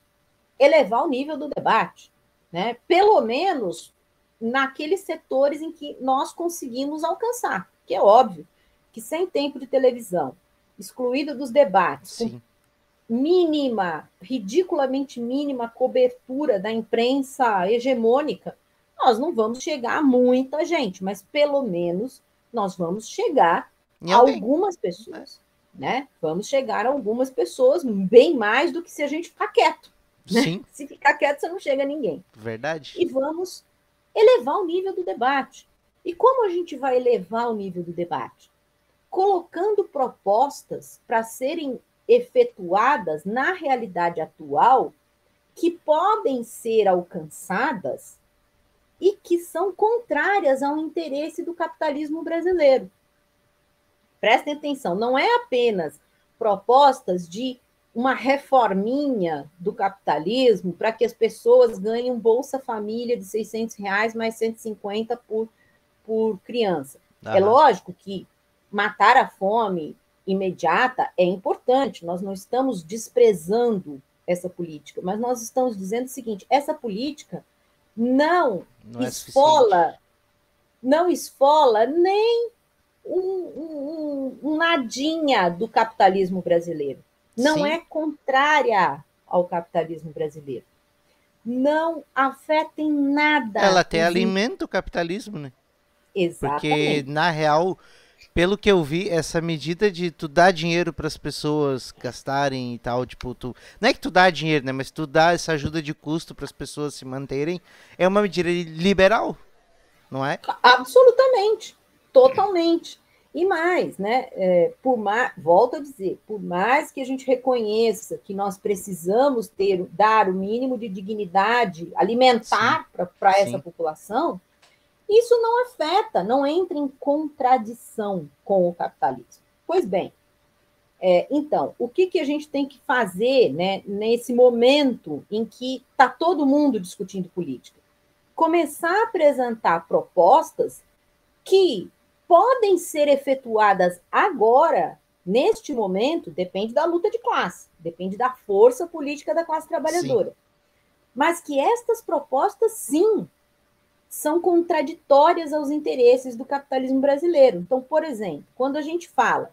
elevar o nível do debate, né? Pelo menos naqueles setores em que nós conseguimos alcançar, que é óbvio que sem tempo de televisão, excluído dos debates, com
Sim.
mínima, ridiculamente mínima cobertura da imprensa hegemônica, nós não vamos chegar a muita gente, mas pelo menos nós vamos chegar
Em
a
alguém,
algumas
né?
pessoas, né? Vamos chegar a algumas pessoas, bem mais do que se a gente ficar quieto, né?
Sim,
Se ficar quieto, você não chega a ninguém.
verdade.
E vamos elevar o nível do debate. E como a gente vai elevar o nível do debate? Colocando propostas para serem efetuadas na realidade atual que podem ser alcançadas e que são contrárias ao interesse do capitalismo brasileiro. Prestem atenção, não é apenas propostas de uma reforminha do capitalismo para que as pessoas ganhem um Bolsa Família de R$ 600 mais 150 por criança. É
Aham.
lógico que matar a fome imediata é importante, nós não estamos desprezando essa política, mas nós estamos dizendo o seguinte: essa política não
Não é suficiente.
esfola, não esfola nem um nadinha do capitalismo brasileiro. Não
Sim,
é contrária ao capitalismo brasileiro. Não afeta em
ela
nada
até
os.
alimenta o capitalismo, né? Porque,
Exatamente.
na real, pelo que eu vi, essa medida de tu dar dinheiro para as pessoas gastarem e tal, tipo, tu. Não é que tu dá dinheiro, né? Mas tu dá essa ajuda de custo para as pessoas se manterem, é uma medida liberal, não é?
Absolutamente, totalmente. E mais, né? Volto a dizer, por mais que a gente reconheça que nós precisamos dar o mínimo de dignidade
Sim,
alimentar para essa
sim,
população, isso não afeta, não entra em contradição com o capitalismo. Pois bem, então, o que a gente tem que fazer, né, nesse momento em que está todo mundo discutindo política? Começar a apresentar propostas que podem ser efetuadas agora, neste momento, depende da luta de classe, depende da força política da classe
sim.
trabalhadora. Mas que estas propostas, sim, são contraditórias aos interesses do capitalismo brasileiro. Então, por exemplo, quando a gente fala,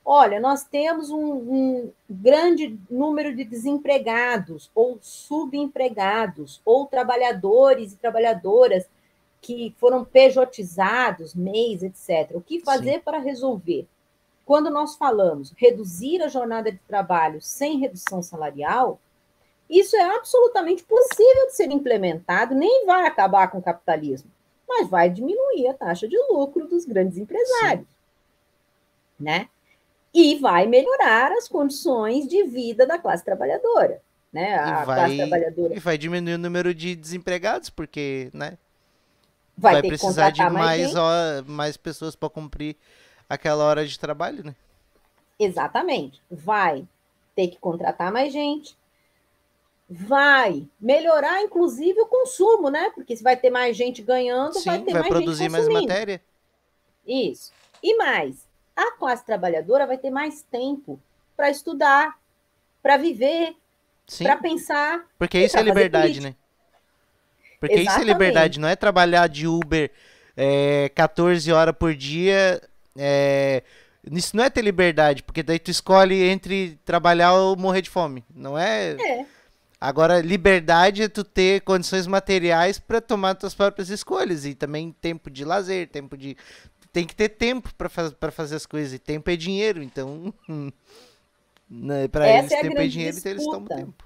olha, nós temos um grande número de desempregados, ou subempregados, ou trabalhadores e trabalhadoras que foram pejotizados, MEIs, etc. O que
Sim.
fazer para resolver? Quando nós falamos reduzir a jornada de trabalho sem redução salarial, isso é absolutamente possível de ser implementado, nem vai acabar com o capitalismo, mas vai diminuir a taxa de lucro dos grandes
Sim.
empresários, né? E vai melhorar as condições de vida da classe trabalhadora, né? A classe
E
trabalhadora
vai diminuir o número de desempregados, porque, né,
vai
vai
ter que
precisar de
contratar mais gente.
mais pessoas para cumprir aquela hora de trabalho, né?
Exatamente. Vai ter que contratar mais gente, vai melhorar, inclusive, o consumo, né? Porque se vai ter mais gente ganhando, vai
Sim,
ter
vai
mais gente
produzir mais
consumindo.
matéria.
Isso. E mais, a classe trabalhadora vai ter mais tempo para estudar, para viver, para
Sim,
pensar
porque
e
isso é
para fazer
liberdade,
política.
né? Porque isso é liberdade,
Exatamente.
não é trabalhar de Uber 14 horas por dia. Isso não é ter liberdade, porque daí tu escolhe entre trabalhar ou morrer de fome. Não é.
É,
Agora, liberdade é tu ter condições materiais para tomar tuas próprias escolhas e também tempo de lazer, tempo de. Tem que ter tempo para fazer as coisas. E tempo é dinheiro, então. Né, para
essa
eles,
é a
tempo é
grande
dinheiro, então eles tomam
disputa.
tempo.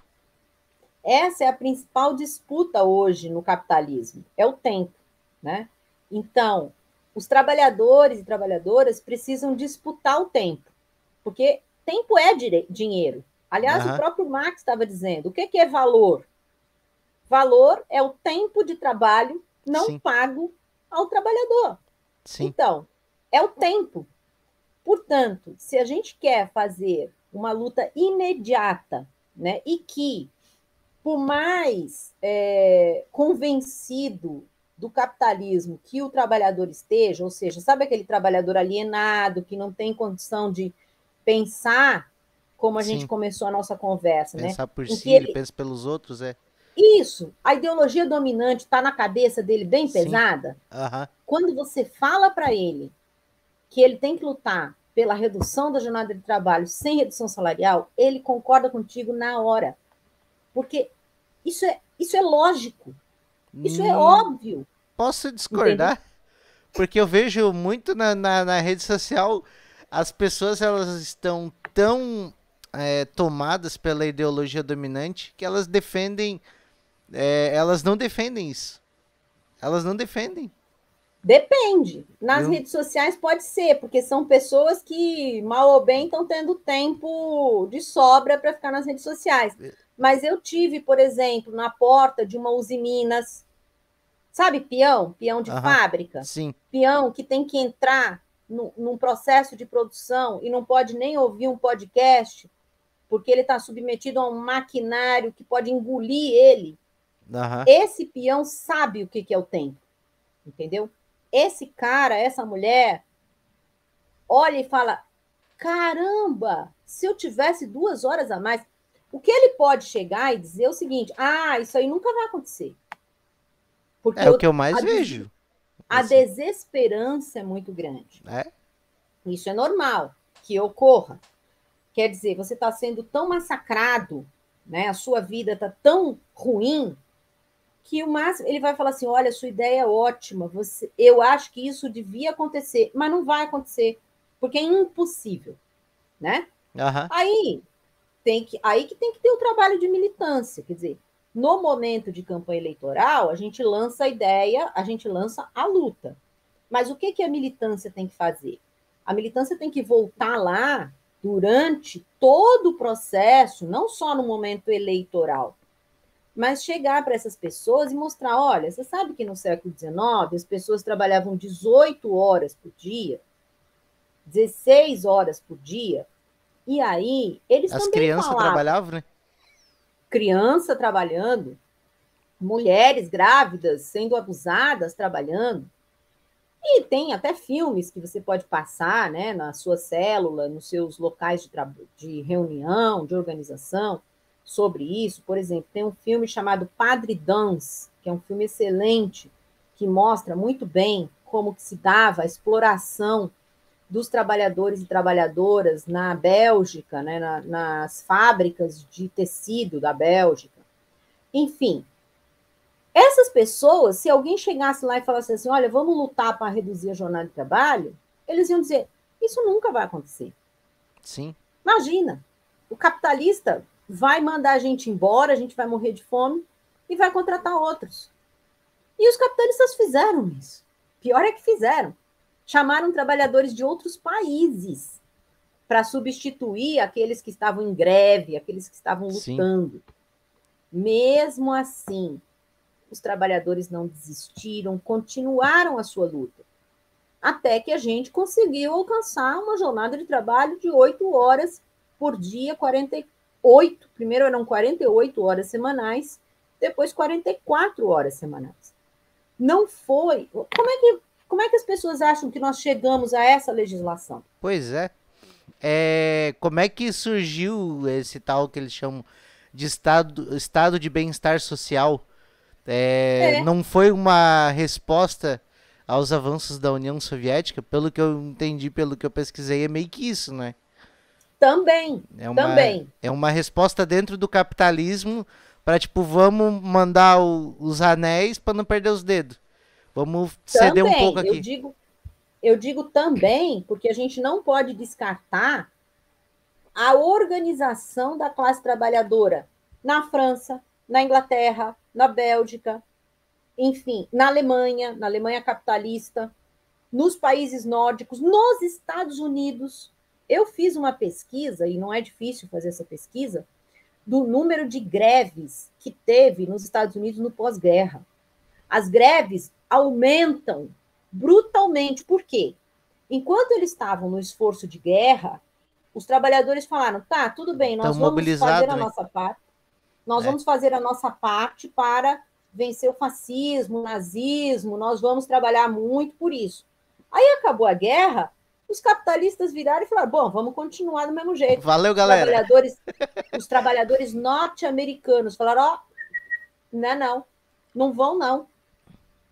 Essa é a principal disputa hoje no capitalismo, é o tempo, né? Então, os trabalhadores e trabalhadoras precisam disputar o tempo, porque tempo é dinheiro. Aliás, o
Aham,
próprio Marx estava dizendo, o que é valor? Valor é o tempo de trabalho não
sim,
pago ao trabalhador.
sim,
Então, é o tempo. Portanto, se a gente quer fazer uma luta imediata, né, e que por mais convencido do capitalismo que o trabalhador esteja, ou seja, sabe aquele trabalhador alienado que não tem condição de pensar como a gente
Sim.
começou a nossa conversa, né?
Pensar por
Em
si,
que
ele
ele...
pensa pelos outros, é.
Isso, a ideologia dominante está na cabeça dele bem
Sim.
pesada.
Aham.
Quando você fala para ele que ele tem que lutar pela redução da jornada de trabalho sem redução salarial, ele concorda contigo na hora. Porque isso é lógico, isso é óbvio,
Posso
entendeu?
discordar? Porque eu vejo muito na rede social, as pessoas elas estão tão tomadas pela ideologia dominante que elas defendem, elas não defendem isso. Elas não defendem.
Depende. Nas
Eu,
redes sociais pode ser, porque são pessoas que, mal ou bem, estão tendo tempo de sobra para ficar nas redes sociais. Mas eu tive, por exemplo, na porta de uma Usiminas, sabe, peão? Peão de
aham,
fábrica?
sim,
Peão que tem que entrar num processo de produção e não pode nem ouvir um podcast, porque ele está submetido a um maquinário que pode engolir ele.
aham.
Esse peão sabe o que é o tempo, entendeu? Esse cara, essa mulher, olha e fala: caramba, se eu tivesse 2 horas a mais. O que ele pode chegar e dizer é o seguinte: ah, isso aí nunca vai acontecer. Porque
É o que eu mais vejo.
a
Assim,
desesperança é muito grande.
é?
Isso é normal que ocorra. Quer dizer, você está sendo tão massacrado, né? A sua vida está tão ruim que o máximo ele vai falar assim: olha, sua ideia é ótima, eu acho que isso devia acontecer, mas não vai acontecer, porque é impossível, né?
Aham.
Aí aí que tem que ter o trabalho de militância, quer dizer, no momento de campanha eleitoral, a gente lança a ideia, a gente lança a luta. Mas o que a militância tem que fazer? A militância tem que voltar lá durante todo o processo, não só no momento eleitoral, mas chegar para essas pessoas e mostrar: olha, você sabe que no século XIX as pessoas trabalhavam 18 horas por dia, 16 horas por dia, e aí eles
As
também
crianças
falavam,
trabalhavam, né?
criança trabalhando, mulheres grávidas sendo abusadas trabalhando, e tem até filmes que você pode passar, né, na sua célula, nos seus locais de reunião, de organização, sobre isso. Por exemplo, tem um filme chamado Padre Dans, que é um filme excelente, que mostra muito bem como que se dava a exploração dos trabalhadores e trabalhadoras na Bélgica, né, nas fábricas de tecido da Bélgica. Enfim, essas pessoas, se alguém chegasse lá e falasse assim: olha, vamos lutar para reduzir a jornada de trabalho, eles iam dizer: isso nunca vai acontecer.
Sim.
Imagina, o capitalista vai mandar a gente embora, a gente vai morrer de fome e vai contratar outros. E os capitalistas fizeram isso. Pior é que fizeram. Chamaram trabalhadores de outros países para substituir aqueles que estavam em greve, aqueles que estavam
Sim.
lutando. Mesmo assim, os trabalhadores não desistiram, continuaram a sua luta, até que a gente conseguiu alcançar uma jornada de trabalho de 8 horas por dia, 48. Primeiro eram 48 horas semanais, depois 44 horas semanais. Não foi. Como é que as pessoas acham que nós chegamos a essa legislação?
Pois é. Como é que surgiu esse tal que eles chamam de estado de bem-estar social?
É,
Não foi uma resposta aos avanços da União Soviética? Pelo que eu entendi, pelo que eu pesquisei, é meio que isso, né?
também, também,
É uma resposta dentro do capitalismo para, tipo, vamos mandar os anéis para não perder os dedos. Vamos ceder um pouco
também.
aqui.
Eu digo também, porque a gente não pode descartar a organização da classe trabalhadora na França, na Inglaterra, na Bélgica, enfim, na Alemanha capitalista, nos países nórdicos, nos Estados Unidos. Eu fiz uma pesquisa, e não é difícil fazer essa pesquisa, do número de greves que teve nos Estados Unidos no pós-guerra. As greves aumentam brutalmente. Por quê? Enquanto eles estavam no esforço de guerra, os trabalhadores falaram: tá, tudo bem,
Estão
nós vamos fazer
mobilizados,
a
né?
nossa parte. Nós vamos fazer a nossa parte para vencer o fascismo, o nazismo, nós vamos trabalhar muito por isso. Aí acabou a guerra, os capitalistas viraram e falaram, bom, vamos continuar do mesmo jeito.
Valeu, galera.
Os trabalhadores norte-americanos falaram, ó, não vão não.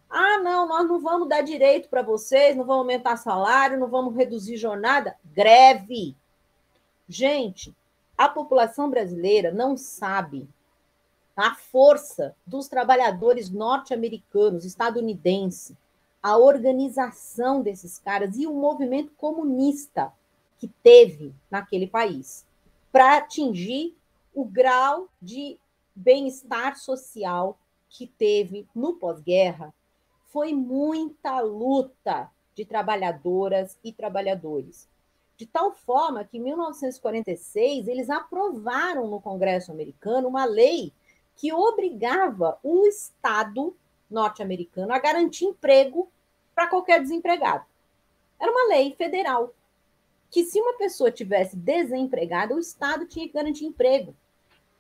Ah, não, nós não vamos dar direito para vocês, não vamos aumentar salário, não vamos reduzir jornada. Greve. Gente, a população brasileira não sabe a força dos trabalhadores norte-americanos, estadunidenses, a organização desses caras e o movimento comunista que teve naquele país para atingir o grau de bem-estar social que teve no pós-guerra. Foi muita luta de trabalhadoras e trabalhadores. De tal forma que, em 1946, eles aprovaram no Congresso americano uma lei que obrigava o Estado norte-americano a garantir emprego para qualquer desempregado. Era uma lei federal, que se uma pessoa tivesse desempregada, o Estado tinha que garantir emprego.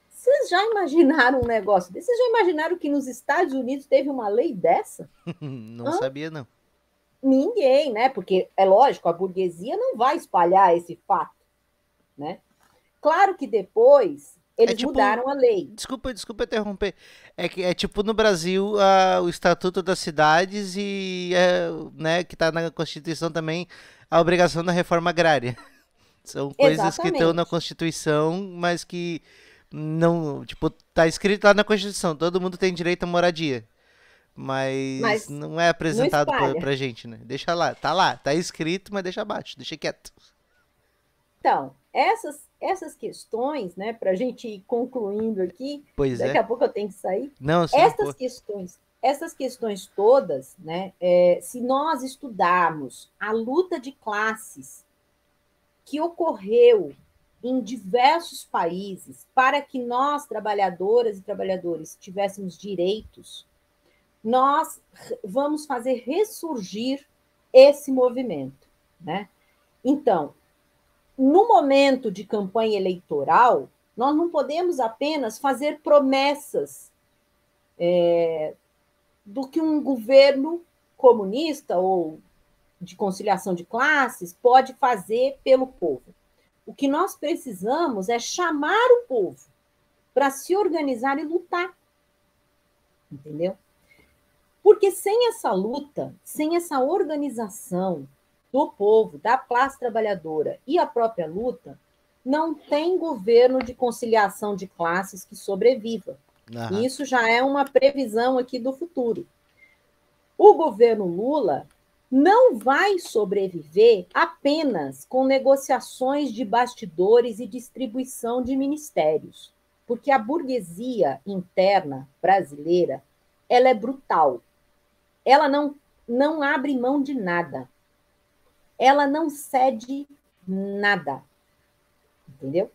Vocês já imaginaram um negócio desse? Vocês já imaginaram que nos Estados Unidos teve uma lei dessa?
Não sabia, não.
Ninguém, né? Porque, é lógico, a burguesia não vai espalhar esse fato, né? Claro que depois eles mudaram a lei.
Desculpa interromper. É tipo no Brasil o Estatuto das Cidades e né, que está na Constituição também a obrigação da reforma agrária. São coisas que estão na Constituição, mas que não, tipo, tá escrito lá na Constituição, todo mundo tem direito à moradia. Mas não é apresentado pra gente, né? Deixa lá, tá escrito, mas deixa abaixo, deixa quieto.
Então, essas questões, né, para a gente ir concluindo aqui, daqui a pouco eu tenho que sair.
Não, sim,
essas questões todas, né, se nós estudarmos a luta de classes que ocorreu em diversos países para que nós, trabalhadoras e trabalhadores, tivéssemos direitos, nós vamos fazer ressurgir esse movimento, né? Então, no momento de campanha eleitoral, nós não podemos apenas fazer promessas do que um governo comunista ou de conciliação de classes pode fazer pelo povo. O que nós precisamos é chamar o povo para se organizar e lutar. Entendeu? Porque sem essa luta, sem essa organização do povo, da classe trabalhadora e a própria luta, não tem governo de conciliação de classes que sobreviva. Uhum. E isso já é uma previsão aqui do futuro. O governo Lula não vai sobreviver apenas com negociações de bastidores e distribuição de ministérios, porque a burguesia interna brasileira, ela é brutal. Ela não abre mão de nada. Ela não cede nada. Entendeu?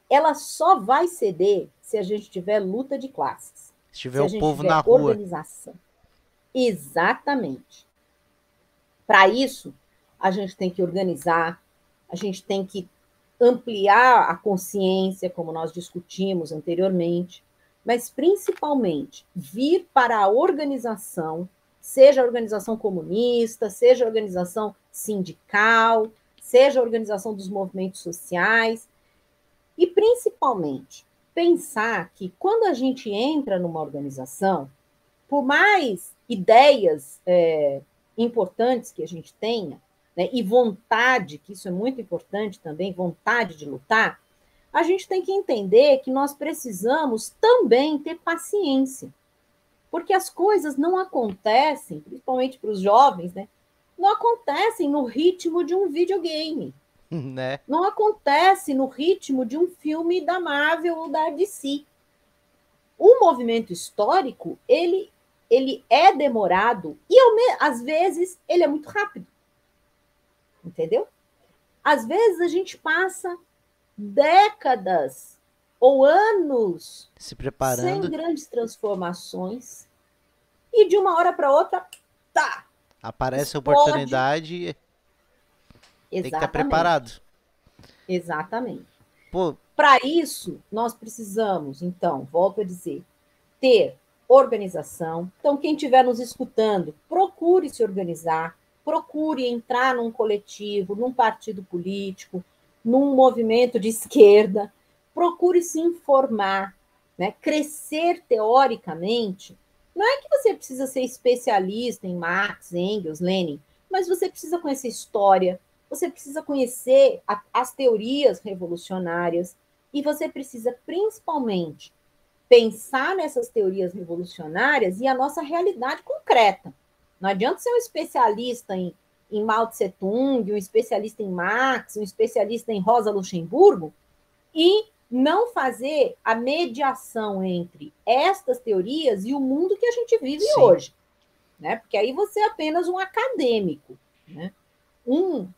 Ela só vai ceder se a gente tiver luta de classes.
Se tiver o povo na rua.
Organização. Exatamente. Para isso, a gente tem que organizar, a gente tem que ampliar a consciência, como nós discutimos anteriormente, mas principalmente vir para a organização, seja a organização comunista, seja a organização sindical, seja a organização dos movimentos sociais, e principalmente pensar que quando a gente entra numa organização, por mais ideias importantes que a gente tenha, né, e vontade, que isso é muito importante também, vontade de lutar, a gente tem que entender que nós precisamos também ter paciência. Porque as coisas não acontecem, principalmente para os jovens, né? Não acontecem no ritmo de um videogame.
Né?
Não acontece no ritmo de um filme da Marvel ou da DC. O movimento histórico, ele é demorado e, às vezes, ele é muito rápido. Entendeu? Às vezes, a gente passa décadas ou anos
se preparando,
sem grandes transformações, e de uma hora para outra, tá!
Aparece a oportunidade, tem que estar preparado.
Exatamente.
Pô,
para isso, nós precisamos, então, volto a dizer, ter organização. Então, quem estiver nos escutando, procure se organizar, procure entrar num coletivo, num partido político, num movimento de esquerda, procure se informar, né? Crescer teoricamente. Não é que você precisa ser especialista em Marx, Engels, Lenin, mas você precisa conhecer história, você precisa conhecer as teorias revolucionárias e você precisa, principalmente, pensar nessas teorias revolucionárias e a nossa realidade concreta. Não adianta ser um especialista em Mao Tse Tung, um especialista em Marx, um especialista em Rosa Luxemburgo, e não fazer a mediação entre estas teorias e o mundo que a gente vive
Sim.
hoje. Né? Porque aí você é apenas um acadêmico. Né? Um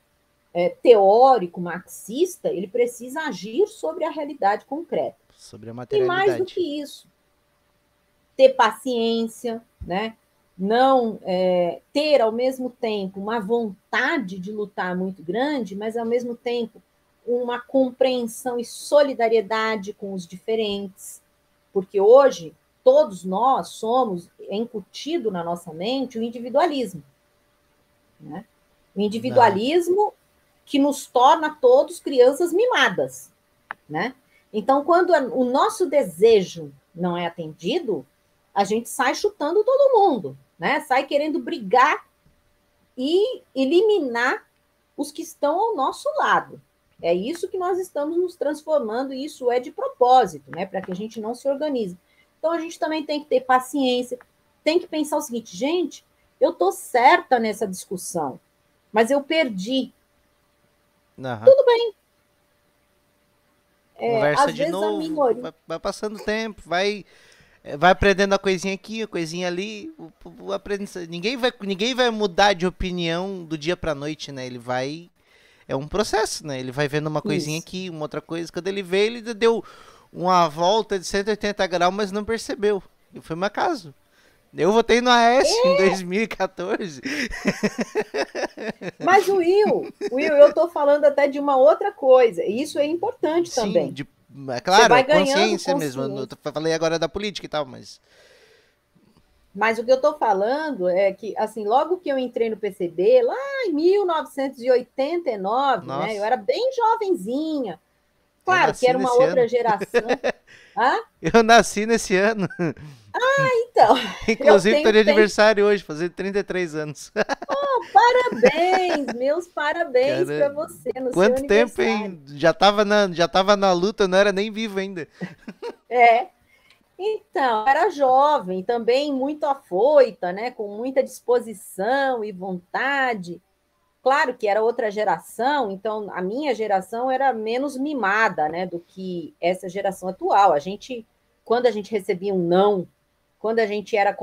teórico marxista, ele precisa agir sobre a realidade concreta.
Sobre a
E mais do
materialidade.
que isso, ter paciência, né? Não ter ao mesmo tempo uma vontade de lutar muito grande, mas ao mesmo tempo uma compreensão e solidariedade com os diferentes, porque hoje todos nós somos incutido na nossa mente o individualismo, né? O individualismo que nos torna todos crianças mimadas, né? Então, quando o nosso desejo não é atendido, a gente sai chutando todo mundo, né? Sai querendo brigar e eliminar os que estão ao nosso lado. É isso que nós estamos nos transformando, e isso é de propósito, né? Para que a gente não se organize. Então, a gente também tem que ter paciência, tem que pensar o seguinte, gente, eu estou certa nessa discussão, mas eu perdi. Tudo bem.
Conversa
Às
de
vezes a
novo,
minoria...
vai passando o tempo, vai aprendendo a coisinha aqui, a coisinha ali. Ninguém vai mudar de opinião do dia pra noite, né? Ele vai. É um processo, né? Ele vai vendo uma coisinha
Isso.
aqui, uma outra coisa. Quando ele vê, ele deu uma volta de 180 graus, mas não percebeu. E foi meu caso. Eu votei no Aécio em 2014.
Mas Will, eu estou falando até de uma outra coisa, e isso é importante
Sim,
também.
é
Você
claro,
vai
é
ganhando
consciência mesmo. Eu
consciência.
falei agora da política e tal, mas.
Mas o que eu estou falando é que, assim, logo que eu entrei no PCB, lá em 1989, né, eu
Nossa,
era bem jovenzinha.
eu
Claro que
nasci
era uma
nesse ano.
outra geração. Ah,
Eu nasci nesse ano.
então, eu
Inclusive, tô
tenho
de
tempo.
aniversário hoje, fazendo 33 anos.
Parabéns, meus parabéns
Cara,
para você no seu
quanto tempo,
aniversário.
hein? Já tava na luta, não era nem vivo ainda.
É, então, era jovem, também muito afoita, né, com muita disposição e vontade. Claro que era outra geração, então a minha geração era menos mimada, né, do que essa geração atual. Quando a gente recebia um não, quando a gente era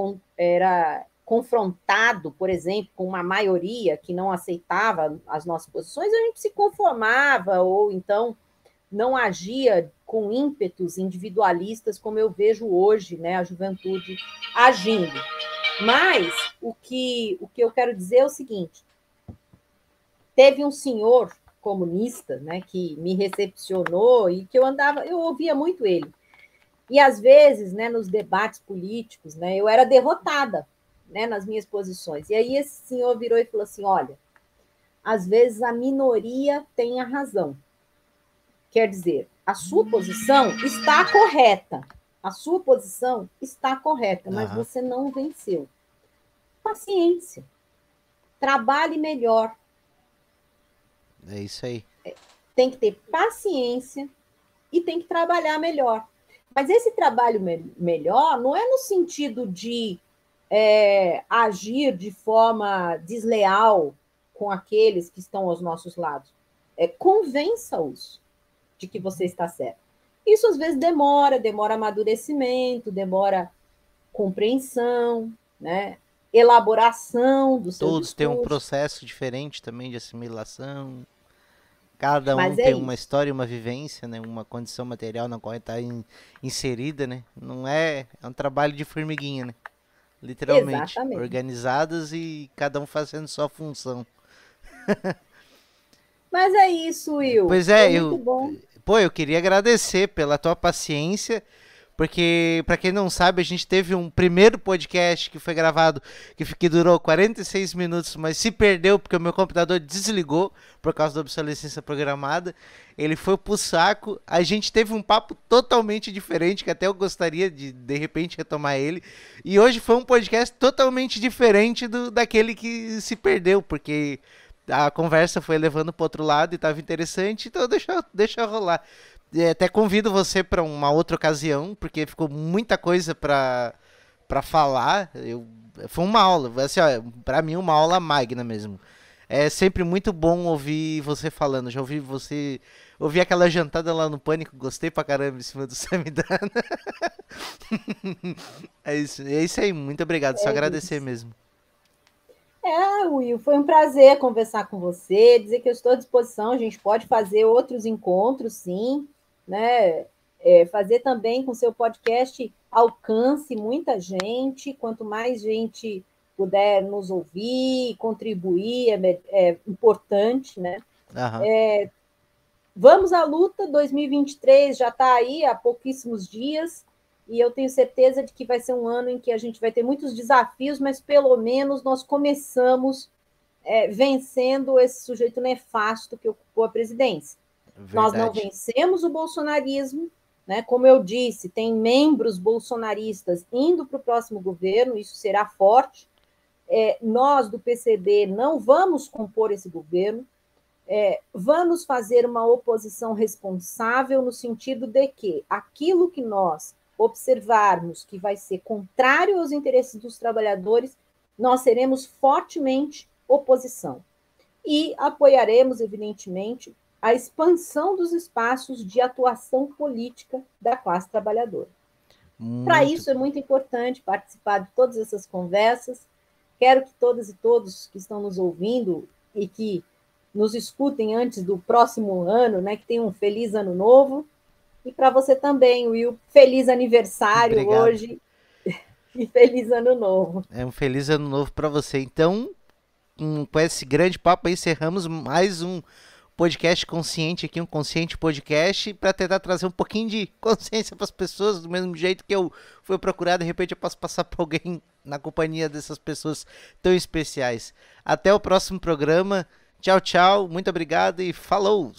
confrontado, por exemplo, com uma maioria que não aceitava as nossas posições, a gente se conformava ou então não agia com ímpetos individualistas como eu vejo hoje, né, a juventude agindo. Mas o que eu quero dizer é o seguinte: teve um senhor comunista, né, que me recepcionou e que eu ouvia muito ele. E às vezes, né, nos debates políticos, né, eu era derrotada, né, nas minhas posições. E aí esse senhor virou e falou assim: olha, às vezes a minoria tem a razão. Quer dizer, a sua posição está correta. A sua posição está correta, mas
Aham,
você não venceu. Paciência. Trabalhe melhor.
é isso aí.
Tem que ter paciência e tem que trabalhar melhor. Mas esse trabalho melhor não é no sentido de agir de forma desleal com aqueles que estão aos nossos lados. Convença-os de que você está certo. Isso às vezes demora amadurecimento, demora compreensão, né? Elaboração dos seus
Todos têm um
discursos,
processo diferente também de assimilação. Cada um
mas é
tem uma
isso.
história, uma vivência, né? Uma condição material na qual está inserida, né? Não é um trabalho de formiguinha, né? Literalmente.
Exatamente.
Organizadas e cada um fazendo sua função.
Mas é isso, Will.
Pois
Foi
é,
muito bom.
Pô, eu queria agradecer pela tua paciência, porque, pra quem não sabe, a gente teve um primeiro podcast que foi gravado, que durou 46 minutos, mas se perdeu porque o meu computador desligou por causa da obsolescência programada. Ele foi pro saco. A gente teve um papo totalmente diferente, que até eu gostaria de repente retomar ele. E hoje foi um podcast totalmente diferente daquele que se perdeu, porque a conversa foi levando para outro lado e estava interessante, então deixa rolar. Até convido você para uma outra ocasião, porque ficou muita coisa para falar. Foi uma aula, assim, para mim uma aula magna mesmo. É sempre muito bom ouvir você falando. Já ouvi você ouvi aquela jantada lá no Pânico, gostei pra caramba em cima do Samidana. É isso aí, muito obrigado, só
É
agradecer
isso.
mesmo.
Will, foi um prazer conversar com você, dizer que eu estou à disposição, a gente pode fazer outros encontros, sim, né? Fazer também com o seu podcast alcance muita gente, quanto mais gente puder nos ouvir, contribuir, é importante, né?
Aham.
Vamos à luta, 2023 já está aí há pouquíssimos dias, e eu tenho certeza de que vai ser um ano em que a gente vai ter muitos desafios, mas pelo menos nós começamos vencendo esse sujeito nefasto que ocupou a presidência. Nós não
Verdade.
vencemos o bolsonarismo, né? Como eu disse, tem membros bolsonaristas indo para o próximo governo, isso será forte. Nós, do PCB, não vamos compor esse governo, vamos fazer uma oposição responsável no sentido de que aquilo que nós observarmos que vai ser contrário aos interesses dos trabalhadores, nós seremos fortemente oposição. E apoiaremos, evidentemente, a expansão dos espaços de atuação política da classe trabalhadora. Para
Muito.
isso é muito importante participar de todas essas conversas. Quero que todas e todos que estão nos ouvindo e que nos escutem antes do próximo ano, né, que tenham um feliz ano novo. E para você também, Will, feliz aniversário
Obrigado.
hoje e feliz ano novo.
É um feliz ano novo para você. Então, com esse grande papo aí, encerramos mais um podcast consciente aqui, um consciente podcast, para tentar trazer um pouquinho de consciência para as pessoas, do mesmo jeito que eu fui procurar, de repente eu posso passar para alguém na companhia dessas pessoas tão especiais. Até o próximo programa. Tchau, tchau. Muito obrigado e falou!